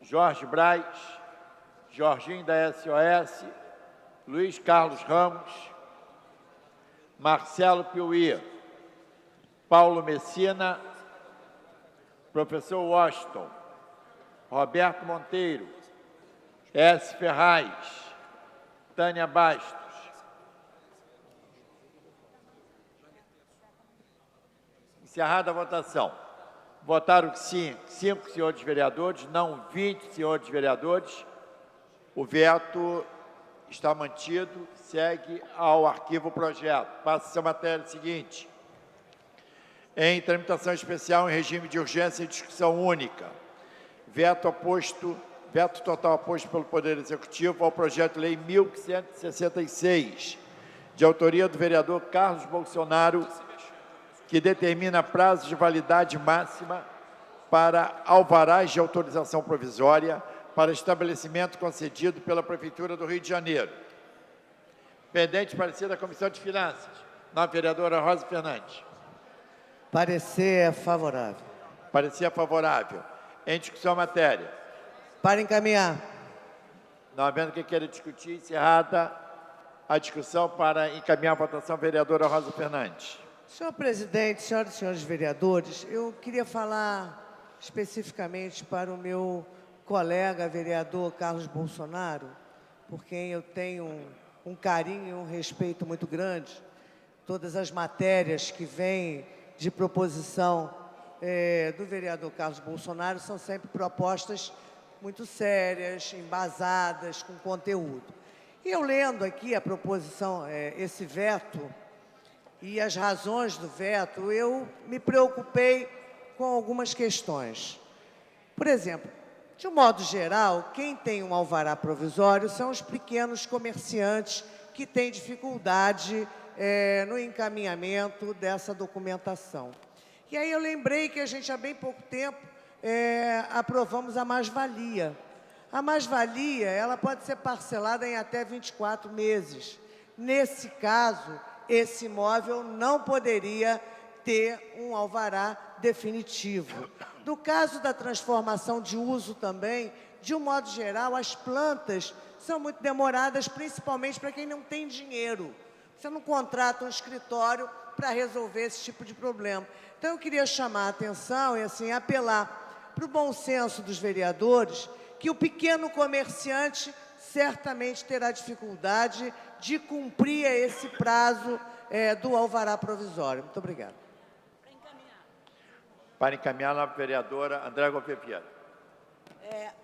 Jorge Braz, Jorginho da SOS, Luiz Carlos Ramos, Marcelo Piuí, Paulo Messina, Professor Washington, Roberto Monteiro, S. Ferraz, Tânia Bastos. Encerrada a votação. Votaram sim 5 senhores vereadores, não 20 senhores vereadores. O veto está mantido, segue ao arquivo o projeto. Passa-se a matéria seguinte. Em tramitação especial em regime de urgência e discussão única. Veto total aposto pelo Poder Executivo ao projeto de lei 1166, de autoria do vereador Carlos Bolsonaro, que determina prazo de validade máxima para alvarás de autorização provisória para estabelecimento concedido pela Prefeitura do Rio de Janeiro. Pendente parecer da Comissão de Finanças. Nova vereadora Rosa Fernandes. Parecer favorável. Parecer favorável. Em discussão a matéria. Para encaminhar. Não havendo quem queira discutir, encerrada a discussão para encaminhar a votação, vereadora Rosa Fernandes. Senhor presidente, senhoras e senhores vereadores, eu queria falar especificamente para o meu colega vereador Carlos Bolsonaro, por quem eu tenho um carinho e um respeito muito grande. Todas as matérias que vêm de proposição do vereador Carlos Bolsonaro são sempre propostas muito sérias, embasadas, com conteúdo. E eu lendo aqui a proposição, esse veto, e as razões do veto, eu me preocupei com algumas questões. Por exemplo, de um modo geral, quem tem um alvará provisório são os pequenos comerciantes que têm dificuldade no encaminhamento dessa documentação. E aí eu lembrei que a gente, há bem pouco tempo, aprovamos a mais-valia. A mais-valia, ela pode ser parcelada em até 24 meses. Nesse caso, esse imóvel não poderia ter um alvará definitivo. No caso da transformação de uso também, de um modo geral, as plantas são muito demoradas, principalmente para quem não tem dinheiro. Você não contrata um escritório para resolver esse tipo de problema. Então, eu queria chamar a atenção e, assim, apelar para o bom senso dos vereadores, que o pequeno comerciante certamente terá dificuldade de cumprir esse prazo do alvará provisório. Muito obrigada. Para encaminhar, a nova vereadora Andréa Goulart Vieira.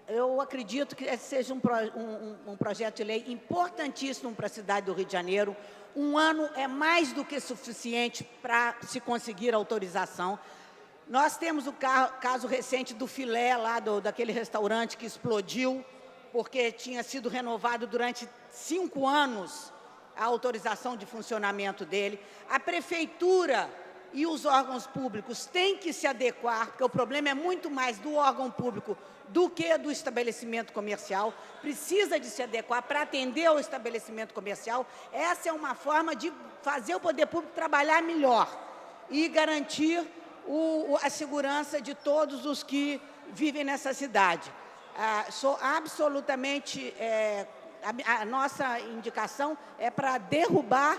Eu acredito que esse seja um projeto de lei importantíssimo para a cidade do Rio de Janeiro. Um ano é mais do que suficiente para se conseguir autorização. Nós temos o caso recente do filé lá, daquele restaurante que explodiu, porque tinha sido renovado durante 5 anos a autorização de funcionamento dele. A prefeitura e os órgãos públicos têm que se adequar, porque o problema é muito mais do órgão público do que do estabelecimento comercial. Precisa de se adequar para atender ao estabelecimento comercial. Essa é uma forma de fazer o poder público trabalhar melhor e garantir a segurança de todos os que vivem nessa cidade. Sou absolutamente... a nossa indicação é para derrubar,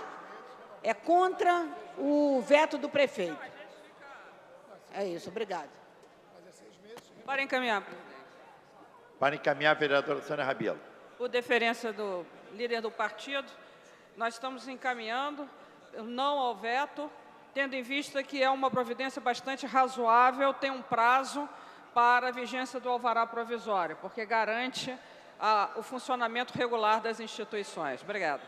contra o veto do prefeito. É isso, obrigada. Para encaminhar. Para encaminhar, a vereadora Sônia Rabelo. Por deferência do líder do partido, nós estamos encaminhando não ao veto, tendo em vista que é uma providência bastante razoável, tem um prazo para a vigência do alvará provisório, porque garante o funcionamento regular das instituições. Obrigado.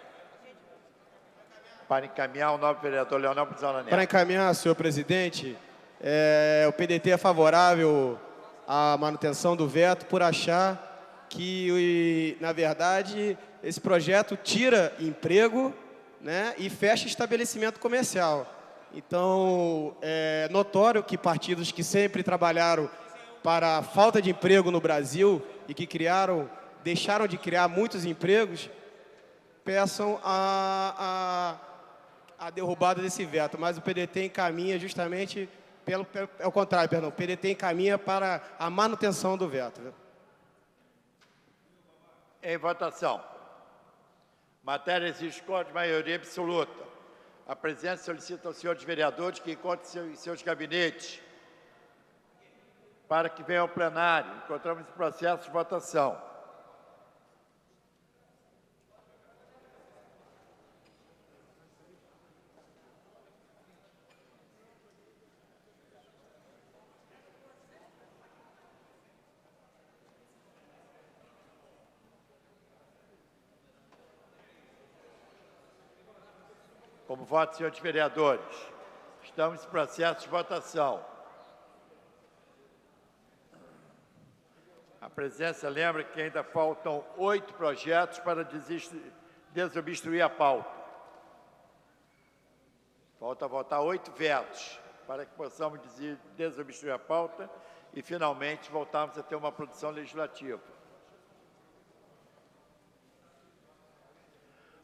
Para encaminhar, o novo vereador Leonel Brizola Neto. Para encaminhar, senhor presidente, o PDT é favorável à manutenção do veto por achar que, na verdade, esse projeto tira emprego, né, e fecha estabelecimento comercial. Então, é notório que partidos que sempre trabalharam para a falta de emprego no Brasil e que deixaram de criar muitos empregos, peçam a derrubada desse veto. Mas o PDT encaminha justamente, ao contrário, perdão, o PDT encaminha para a manutenção do veto. Em votação. Matéria exige quórum de maioria absoluta. A presidência solicita aos senhores vereadores que encontrem em seus gabinetes para que venham ao plenário. Encontramos esse processo de votação. Como voto, senhores vereadores, estamos em processo de votação. A presidência lembra que ainda faltam 8 projetos para desobstruir a pauta. Falta votar 8 vetos para que possamos desobstruir a pauta e, finalmente, voltarmos a ter uma produção legislativa.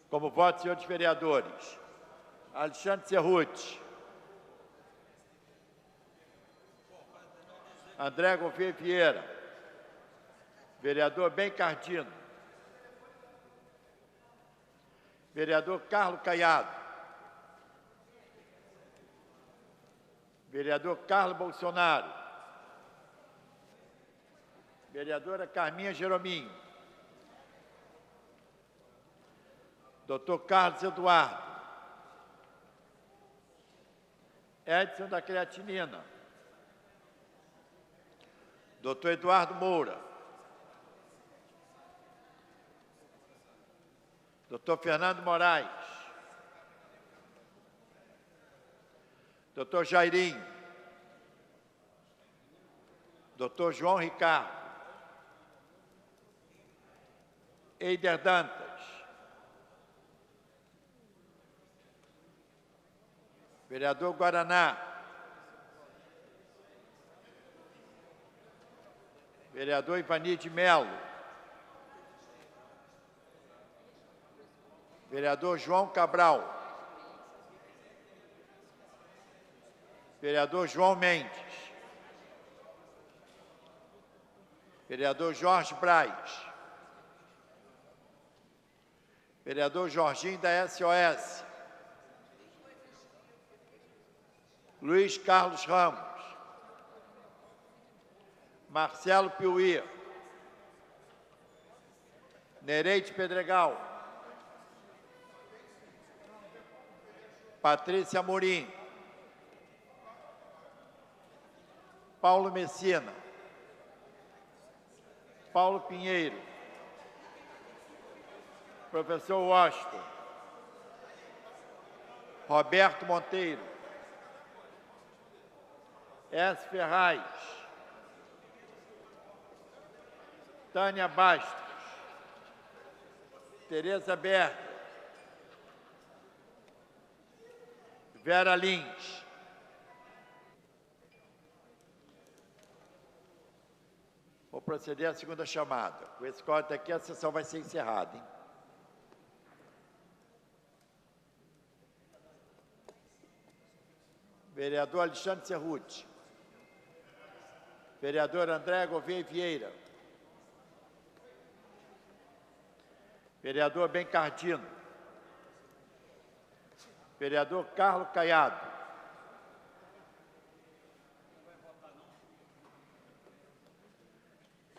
Como voto, senhores vereadores, Alexandre Cerruti, André Gouveia Vieira, vereador Ben Cardino, vereador Carlos Caiado, vereador Carlos Bolsonaro, vereadora Carminha Jerominho, doutor Carlos Eduardo, Edson da Creatinina, doutor Eduardo Moura, doutor Fernando Moraes, doutor Jairinho, doutor João Ricardo, Eider Dantas, vereador Guaraná, vereador Ivani de Melo, vereador João Cabral, vereador João Mendes, vereador Jorge Braz, vereador Jorginho da SOS, Luiz Carlos Ramos, Marcelo Piuí, Nereide Pedregal, Patrícia Amorim, Paulo Messina, Paulo Pinheiro, professor Washington, Roberto Monteiro, S. Ferraz, Tânia Bastos, Tereza Berger, Vera Lins, vou proceder à segunda chamada. Com esse código aqui, a sessão vai ser encerrada, hein? Vereador Alexandre Cerruti, vereador André Gouveia Vieira, vereador Ben Cardino, vereador Carlos Caiado,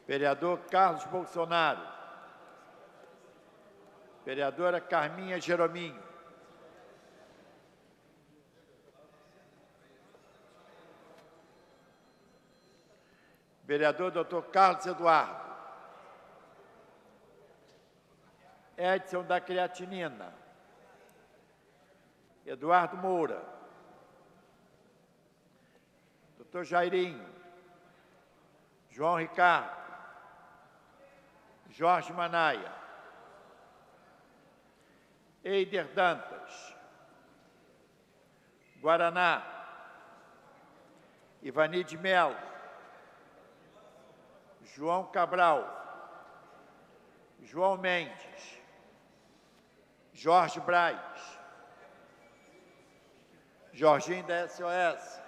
vereador Carlos Bolsonaro, vereadora Carminha Jerominho, vereador doutor Carlos Eduardo, Edson da Creatinina, Eduardo Moura, doutor Jairinho, João Ricardo, Jorge Manaia, Eider Dantas, Guaraná, Ivani de Melo, João Cabral, João Mendes, Jorge Braz, Jorginho da SOS,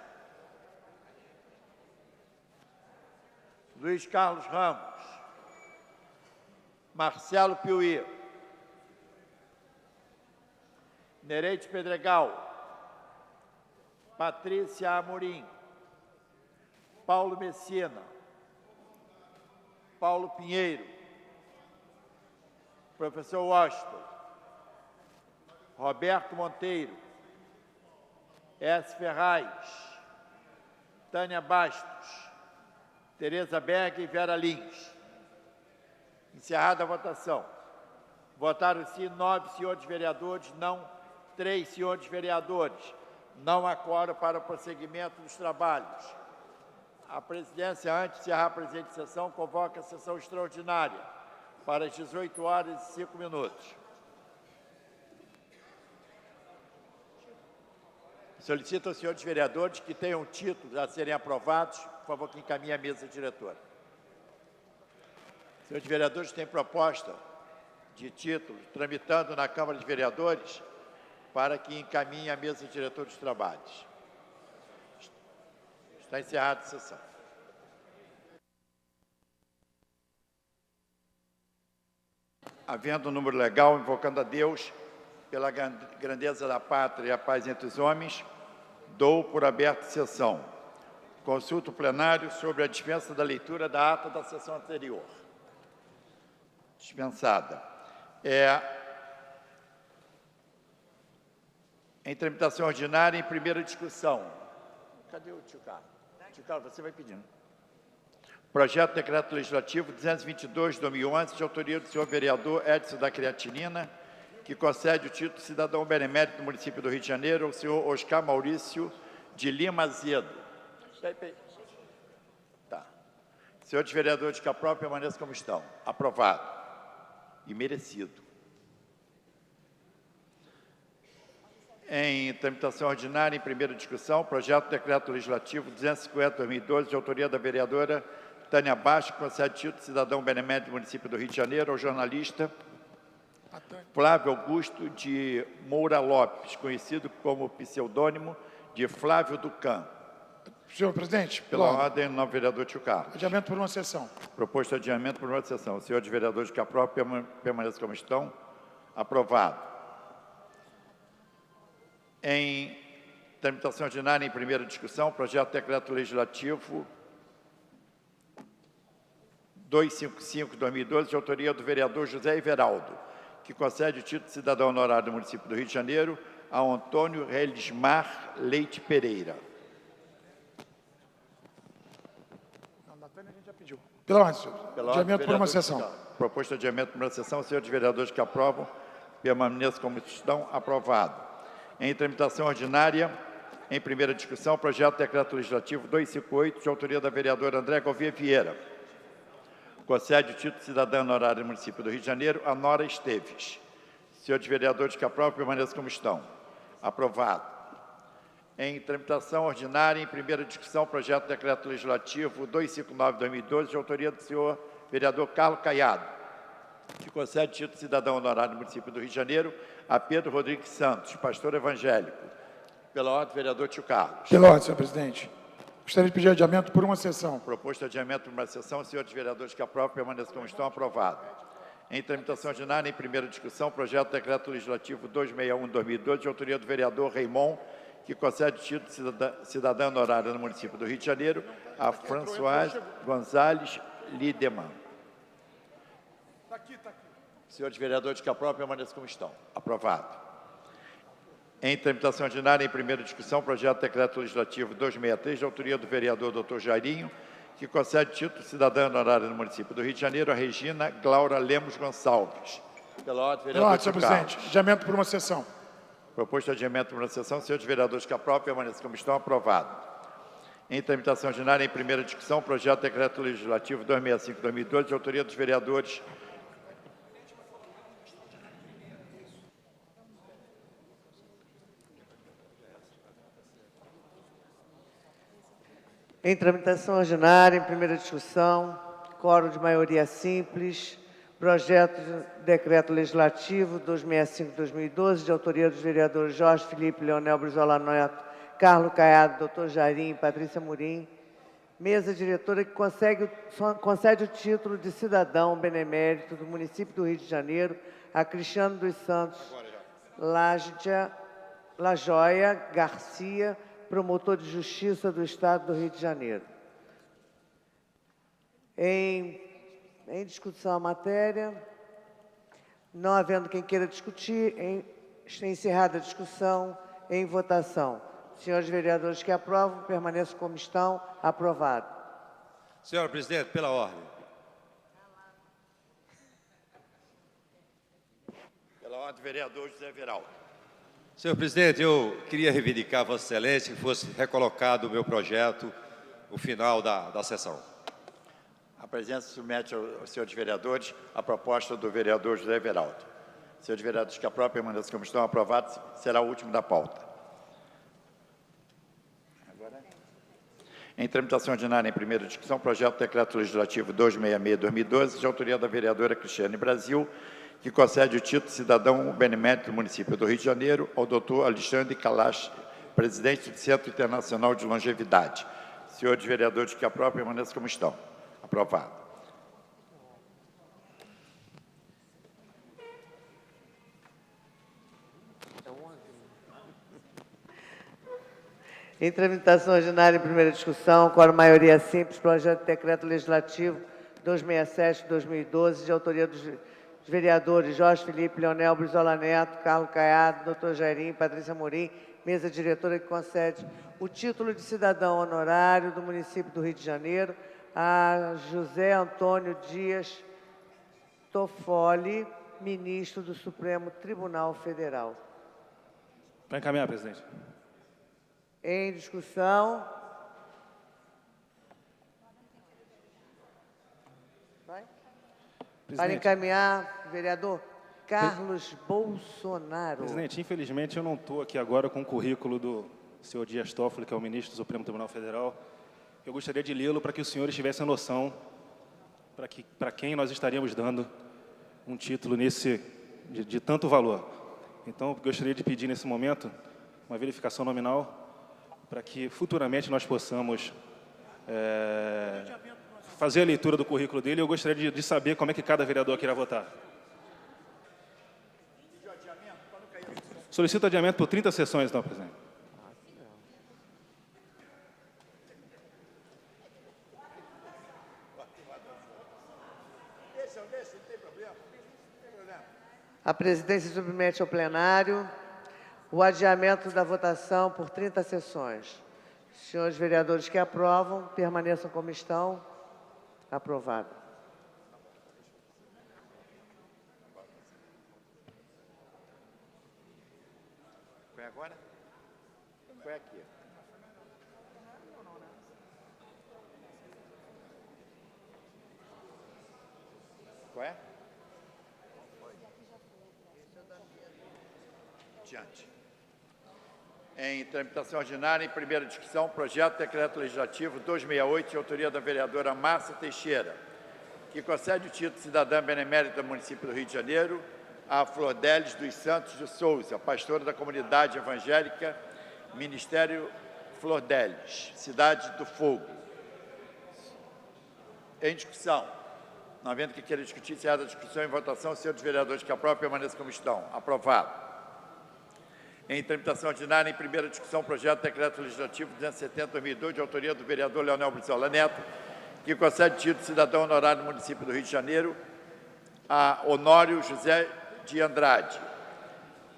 Luiz Carlos Ramos, Marcelo Piuí, Nereide Pedregal, Patrícia Amorim, Paulo Messina, Paulo Pinheiro, professor Washington, Roberto Monteiro, S. Ferraz, Tânia Bastos, Tereza Berg e Vera Lins. Encerrada a votação. Votaram sim 9 senhores vereadores, não 3 senhores vereadores. Não há quórum para o prosseguimento dos trabalhos. A presidência, antes de encerrar a presente sessão, convoca a sessão extraordinária para as 18 horas e 5 minutos. Solicito aos senhores vereadores que tenham títulos a serem aprovados, por favor, que encaminhem a mesa diretora. Senhores vereadores, têm proposta de títulos tramitando na Câmara de Vereadores para que encaminhem a mesa diretora dos trabalhos. Está encerrada a sessão. Havendo um número legal, invocando a Deus, pela grandeza da pátria e a paz entre os homens, dou por aberta a sessão. Consulto o plenário sobre a dispensa da leitura da ata da sessão anterior. Dispensada. Em tramitação ordinária, em primeira discussão. Cadê o tio Carlos? Tio Carlos, você vai pedindo. Projeto de Decreto Legislativo 222 de 2011, de autoria do senhor vereador Edson da Creatinina, que concede o título de cidadão benemérito do município do Rio de Janeiro ao senhor Oscar Maurício de Lima Azedo. Tá. Senhores vereadores, que aprovam, permaneçam como estão. Aprovado. E merecido. Em tramitação ordinária, em primeira discussão, projeto de decreto legislativo 250/2012, de autoria da vereadora Tânia Baixo, que concede título de cidadão benemérito do município do Rio de Janeiro ao jornalista Flávio Augusto de Moura Lopes, conhecido como pseudônimo de Flávio Ducan. Senhor presidente, Pela ordem, novo vereador Tio Carlos. Adiamento por uma sessão. Proposto adiamento por uma sessão. Senhores vereadores que aprovam, permaneçam como estão. Aprovado. Em tramitação ordinária, em primeira discussão, projeto de decreto legislativo 255/2012, de autoria do vereador José Everaldo, que concede o título de cidadão honorário do município do Rio de Janeiro ao Antônio Relismar Leite Pereira. A gente já pediu. Pela ordem, senhor. Adiamento por uma sessão. Proposto adiamento por uma sessão. Senhores vereadores que aprovam, permaneçam como estão. Aprovado. Em tramitação ordinária, em primeira discussão, projeto de decreto legislativo 258, de autoria da vereadora André Gouveia Vieira. Concede o título de cidadã honorária do município do Rio de Janeiro a Nora Esteves. Senhores vereadores que aprovam, permaneçam como estão. Aprovado. Em tramitação ordinária, em primeira discussão, projeto de decreto legislativo 259/2012, de autoria do senhor vereador Carlos Caiado, que concede título de cidadão honorário do município do Rio de Janeiro a Pedro Rodrigues Santos, pastor evangélico. Pela ordem, vereador Tio Carlos. Pela ordem, senhor presidente. Gostaria de pedir adiamento por uma sessão. Proposto adiamento por uma sessão. Senhores vereadores que aprovam, permaneçam como estão. Aprovado. Em tramitação ordinária, em primeira discussão, projeto de decreto legislativo 261/2012, de autoria do vereador Raimon, que concede o título de cidadã honorária no município do Rio de Janeiro a Françoise Gonzalez Lideman. Está aqui. Senhores vereadores que aprovam, permaneçam como estão. Aprovado. Em tramitação ordinária, em primeira discussão, projeto de decreto legislativo 263, de autoria do vereador Dr. Jairinho, que concede título de cidadã honorária no município do Rio de Janeiro a Regina Glaura Lemos Gonçalves. Pela ordem, vereador Senhor presidente. Adiamento por uma sessão. Proposto adiamento por uma sessão. Senhores vereadores que aprovam, permaneçam como estão. Aprovado. Em tramitação ordinária, em primeira discussão, projeto de decreto legislativo 265/2012, de autoria dos vereadores Em tramitação ordinária, em primeira discussão, quórum de maioria simples, projeto de decreto legislativo 265/2012, de autoria dos vereadores Jorge Felipe, Leonel Brizola Neto, Carlos Caiado, doutor Jairim e Patrícia Murim. Mesa diretora que concede o título de cidadão benemérito do município do Rio de Janeiro a Cristiano dos Santos Lajoia Garcia, promotor de justiça do Estado do Rio de Janeiro. Em discussão a matéria, não havendo quem queira discutir, encerrada a discussão, em votação. Senhores vereadores que aprovam, permaneçam como estão. Aprovado. Senhora presidente, pela ordem. Pela ordem, vereador José Everaldo. Senhor presidente, eu queria reivindicar a Vossa Excelência que fosse recolocado o meu projeto no final da sessão. A presidência submete aos senhores vereadores a proposta do vereador José Everaldo. Senhores vereadores que aprovam, permaneçam como estão. Aprovados, será o último da pauta. Em tramitação ordinária em primeira discussão, projeto de decreto legislativo 266/2012, de autoria da vereadora Cristiane Brasil, que concede o título de cidadão benemérito do município do Rio de Janeiro ao doutor Alexandre Kalash, presidente do Centro Internacional de Longevidade. Senhores vereadores que aprovam, permaneçam como estão. Aprovado. Em tramitação ordinária em primeira discussão, com a maioria simples, projeto de decreto legislativo 267/2012, de autoria dos vereadores Jorge Felipe, Leonel Brizola Neto, Carlos Caiado, doutor Jairim, Patrícia Morim, mesa diretora que concede o título de cidadão honorário do município do Rio de Janeiro a José Antônio Dias Toffoli, ministro do Supremo Tribunal Federal. Para encaminhar, presidente. Em discussão. Vai? Para encaminhar, vereador Carlos Bolsonaro. Presidente, infelizmente eu não estou aqui agora com o currículo do senhor Dias Toffoli, que é o ministro do Supremo Tribunal Federal. Eu gostaria de lê-lo para que os senhores tivessem noção para quem nós estaríamos dando um título de tanto valor. Então, eu gostaria de pedir nesse momento uma verificação nominal para que futuramente nós possamos fazer a leitura do currículo dele. Eu gostaria de saber como é que cada vereador irá votar. Solicito adiamento por 30 sessões, então, presidente. A presidência submete ao plenário o adiamento da votação por 30 sessões. Senhores vereadores que aprovam, permaneçam como estão. Aprovado. Foi agora? Foi aqui. Qual é? Diante. Em tramitação ordinária, em primeira discussão, projeto de decreto legislativo 268, de autoria da vereadora Márcia Teixeira, que concede o título de cidadã benemérita do município do Rio de Janeiro a Flordelis dos Santos de Souza, pastora da comunidade evangélica Ministério Flordelis, Cidade do Fogo. Em discussão. Não havendo que queira discutir, encerrada a discussão em votação, os senhores vereadores que aprovam, permaneçam como estão. Aprovado. Em tramitação ordinária, em primeira discussão, projeto de decreto legislativo 270/2002, de autoria do vereador Leonel Brizola Neto, que concede título de cidadão honorário do município do Rio de Janeiro a Honório José de Andrade.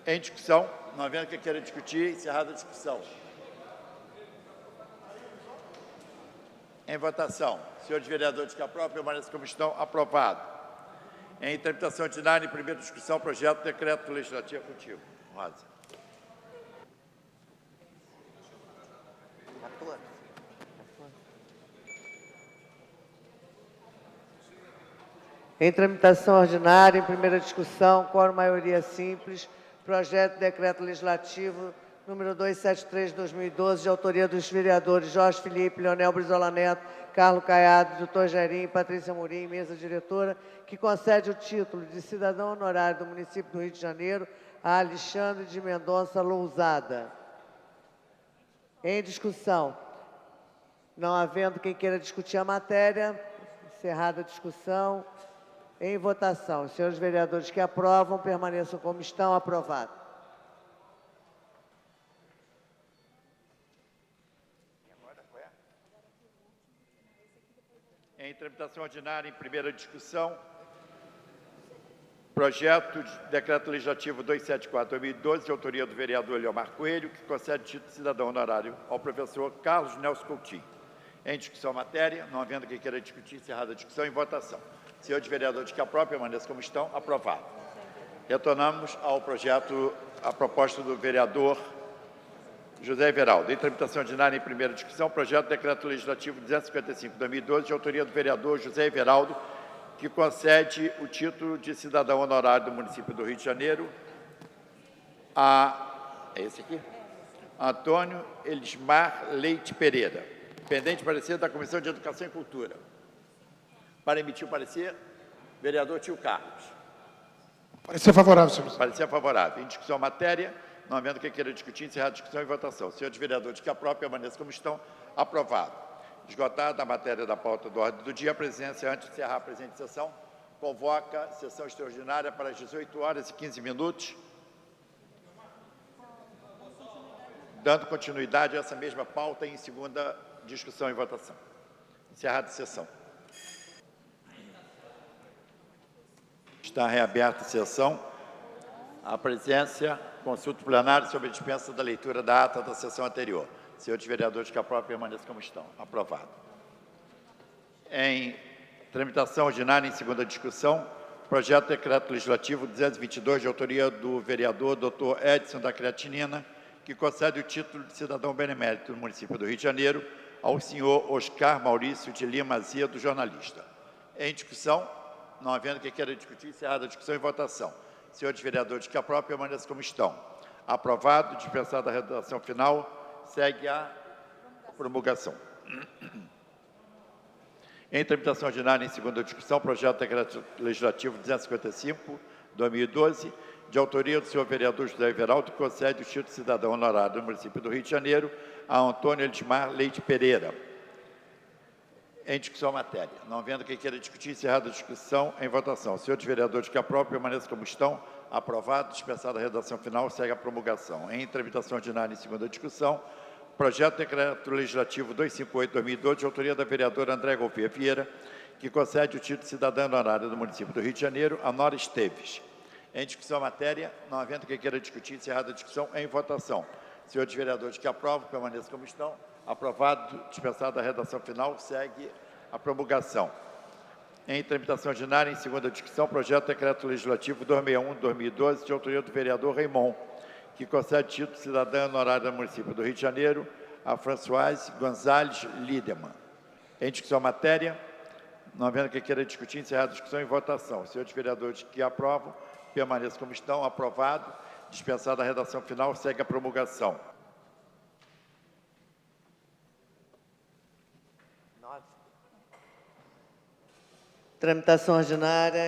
Em discussão, não havendo que queira discutir, encerrada a discussão. Em votação, senhores vereadores que aprovam, permaneçam como estão. Aprovado. Em tramitação ordinária, em primeira discussão, projeto de decreto legislativo. Contigo, Rosa. Em tramitação ordinária, em primeira discussão, quórum maioria simples, projeto de decreto legislativo número 273/2012, de autoria dos vereadores Jorge Felipe, Leonel Brizola Neto, Carlos Caiado, doutor Jairim e Patrícia Morim, mesa diretora, que concede o título de cidadão honorário do município do Rio de Janeiro a Alexandre de Mendonça Lousada. Em discussão. Não havendo quem queira discutir a matéria, encerrada a discussão. Em votação, os senhores vereadores que aprovam, permaneçam como estão. Aprovado. Em tramitação ordinária, em primeira discussão, projeto de decreto legislativo 274/2012, de autoria do vereador Leomar Coelho, que concede título de cidadão honorário ao professor Carlos Nelson Coutinho. Em discussão matéria, não havendo quem queira discutir, encerrada a discussão, em votação. Senhores vereadores que aprovam, permaneçam como estão. Aprovado. Retornamos ao projeto, a proposta do vereador José Everaldo. Em tramitação ordinária, em primeira discussão, projeto de decreto legislativo 255/2012, de autoria do vereador José Everaldo, que concede o título de cidadão honorário do município do Rio de Janeiro a... É esse aqui? Antônio Elismar Leite Pereira. Pendente parecer da Comissão de Educação e Cultura. Para emitir o parecer, vereador Tio Carlos. Parecer favorável, senhor presidente. Parecer favorável. Em discussão a matéria, não havendo quem queira discutir, encerrar a discussão e votação. Senhores vereadores que aprovam, permaneçam como estão. Aprovado. Esgotada a matéria da pauta do ordem do dia, a presidência, antes de encerrar a presente sessão, convoca a sessão extraordinária para as 18 horas e 15 minutos, dando continuidade a essa mesma pauta em segunda discussão e votação. Encerrada a sessão. Está reaberta a sessão. A presidência consulta o plenário sobre a dispensa da leitura da ata da sessão anterior. Senhores vereadores que aprovam, permaneçam como estão. Aprovado. Em tramitação ordinária em segunda discussão, projeto de decreto legislativo 222, de autoria do vereador Dr. Edson da Creatinina, que concede o título de cidadão benemérito do município do Rio de Janeiro ao senhor Oscar Maurício de Lima Azedo, jornalista. Em discussão, não havendo quem queira discutir, encerrada a discussão e votação. Senhores vereadores que aprovam, permaneçam como estão. Aprovado, dispensada a redação final, segue a promulgação. Em tramitação ordinária em segunda discussão, projeto de decreto legislativo 255/2012, de autoria do senhor vereador José Everaldo, que concede o título de cidadão honorário do município do Rio de Janeiro a Antônio Elismar Leite Pereira. Em discussão a matéria. Não havendo quem queira discutir, encerrada a discussão, em votação. Senhores vereadores que aprovam, permaneçam como estão. Aprovado, dispensada a redação final, segue a promulgação. Em tramitação ordinária em segunda discussão, projeto de decreto legislativo 258/2012, de autoria da vereadora André Gouveia Vieira, que concede o título de cidadã honorária do município do Rio de Janeiro a Nora Esteves. Em discussão a matéria, não havendo quem queira discutir, encerrada a discussão, em votação. Senhores vereadores que aprovam, permaneçam como estão. Aprovado, dispensada a redação final, segue a promulgação. Em tramitação ordinária, em segunda discussão, projeto de decreto legislativo 261/2012, de autoria do vereador Raimon, que concede título de cidadã honorária do município do Rio de Janeiro a Françoise Gonzalez Lidemann. Em discussão a matéria, não havendo quem queira discutir, encerrada a discussão e votação. Senhores vereadores que aprovam, permaneçam como estão. Aprovado, dispensada a redação final, segue a promulgação. Tramitação ordinária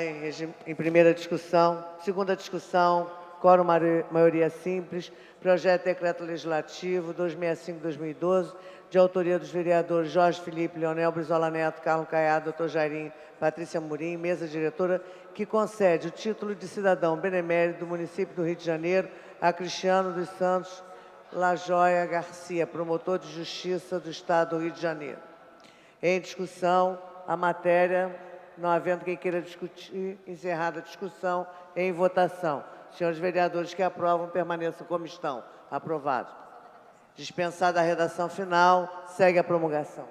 em primeira discussão. Segunda discussão, quórum maioria simples. Projeto de decreto legislativo 265/2012, de autoria dos vereadores Jorge Felipe, Leonel Brizola Neto, Carlos Caiado, Dr. Jairim, Patrícia Murim, mesa diretora, que concede o título de cidadão benemérito do município do Rio de Janeiro a Cristiano dos Santos Lajoia Garcia, promotor de justiça do Estado do Rio de Janeiro. Em discussão, a matéria, não havendo quem queira discutir, encerrada a discussão, em votação. Senhores vereadores que aprovam, permaneçam como estão. Aprovado. Dispensada a redação final, segue a promulgação.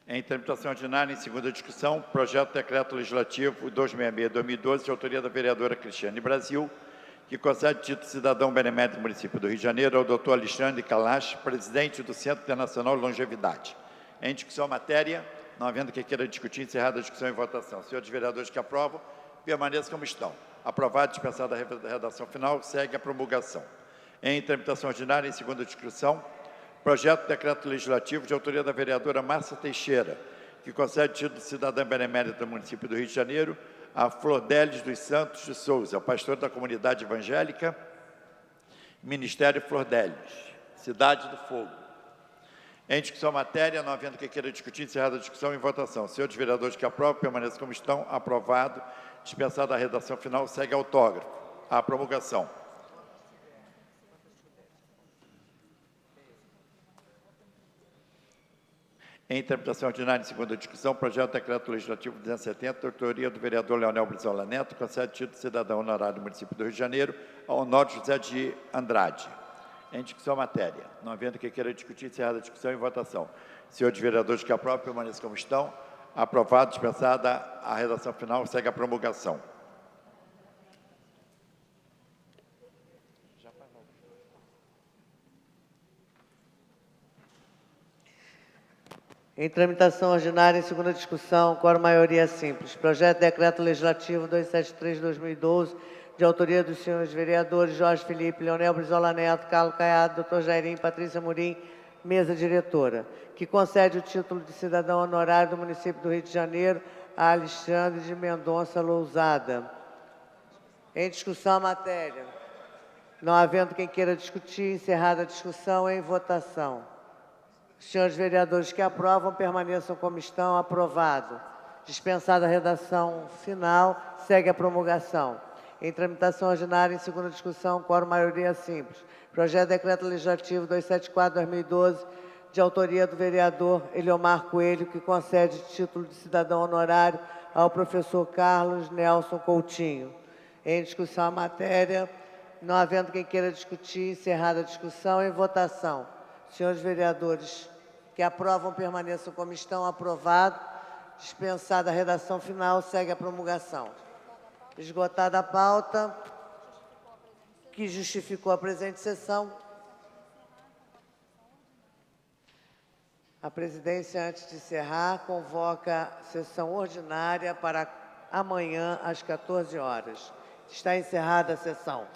Em tramitação ordinária, em segunda discussão, projeto de decreto legislativo 266/2012, de autoria da vereadora Cristiane Brasil, que concede título de cidadão benemérito do município do Rio de Janeiro ao doutor Alexandre Kalash, presidente do Centro Internacional de Longevidade. Em discussão a matéria, não havendo quem queira discutir, encerrada a discussão e votação. Senhores vereadores que aprovam, permaneçam como estão. Aprovado, dispensada a redação final, segue a promulgação. Em tramitação ordinária, em segunda discussão, projeto de decreto legislativo de autoria da vereadora Márcia Teixeira, que concede título de cidadã benemérita do município do Rio de Janeiro a Flordelis dos Santos de Souza, pastor da comunidade evangélica, Ministério Flordelis, Cidade do Fogo. Em discussão a matéria, não havendo quem queira discutir, encerrada a discussão em votação. Senhores vereadores que aprovam, permaneçam como estão. Aprovado. Dispensada a redação final, segue autógrafo. A promulgação. Em tramitação ordinária em segunda discussão, projeto de decreto legislativo 270, de autoria do vereador Leonel Brizola Neto, concede título de cidadão honorário do município do Rio de Janeiro ao Honório José de Andrade. Em discussão a matéria. Não havendo quem queira discutir, encerrada a discussão em votação. Senhores vereadores que aprovam, permaneçam como estão. Aprovado, dispensada a redação final, segue a promulgação. Em tramitação ordinária, em segunda discussão, quórum maioria simples. Projeto de Decreto Legislativo 273/2012, de autoria dos senhores vereadores Jorge Felipe, Leonel Brizola Neto, Carlos Caiado, Dr. Jairim, Patrícia Murim, mesa diretora, que concede o título de cidadão honorário do município do Rio de Janeiro a Alexandre de Mendonça Lousada. Em discussão a matéria. Não havendo quem queira discutir, encerrada a discussão, em votação. Os senhores vereadores que aprovam, permaneçam como estão. Aprovado. Dispensada a redação final, segue a promulgação. Em tramitação ordinária, em segunda discussão, quórum maioria simples. Projeto de Decreto Legislativo 274/2012, de autoria do vereador Eliomar Coelho, que concede título de cidadão honorário ao professor Carlos Nelson Coutinho. Em discussão a matéria, não havendo quem queira discutir, encerrada a discussão, em votação. Senhores vereadores que aprovam, permaneçam como estão. Aprovado. Dispensada a redação final, segue a promulgação. Esgotada a pauta que justificou a presente sessão, a presidência, antes de encerrar, convoca a sessão ordinária para amanhã, às 14 horas. Está encerrada a sessão.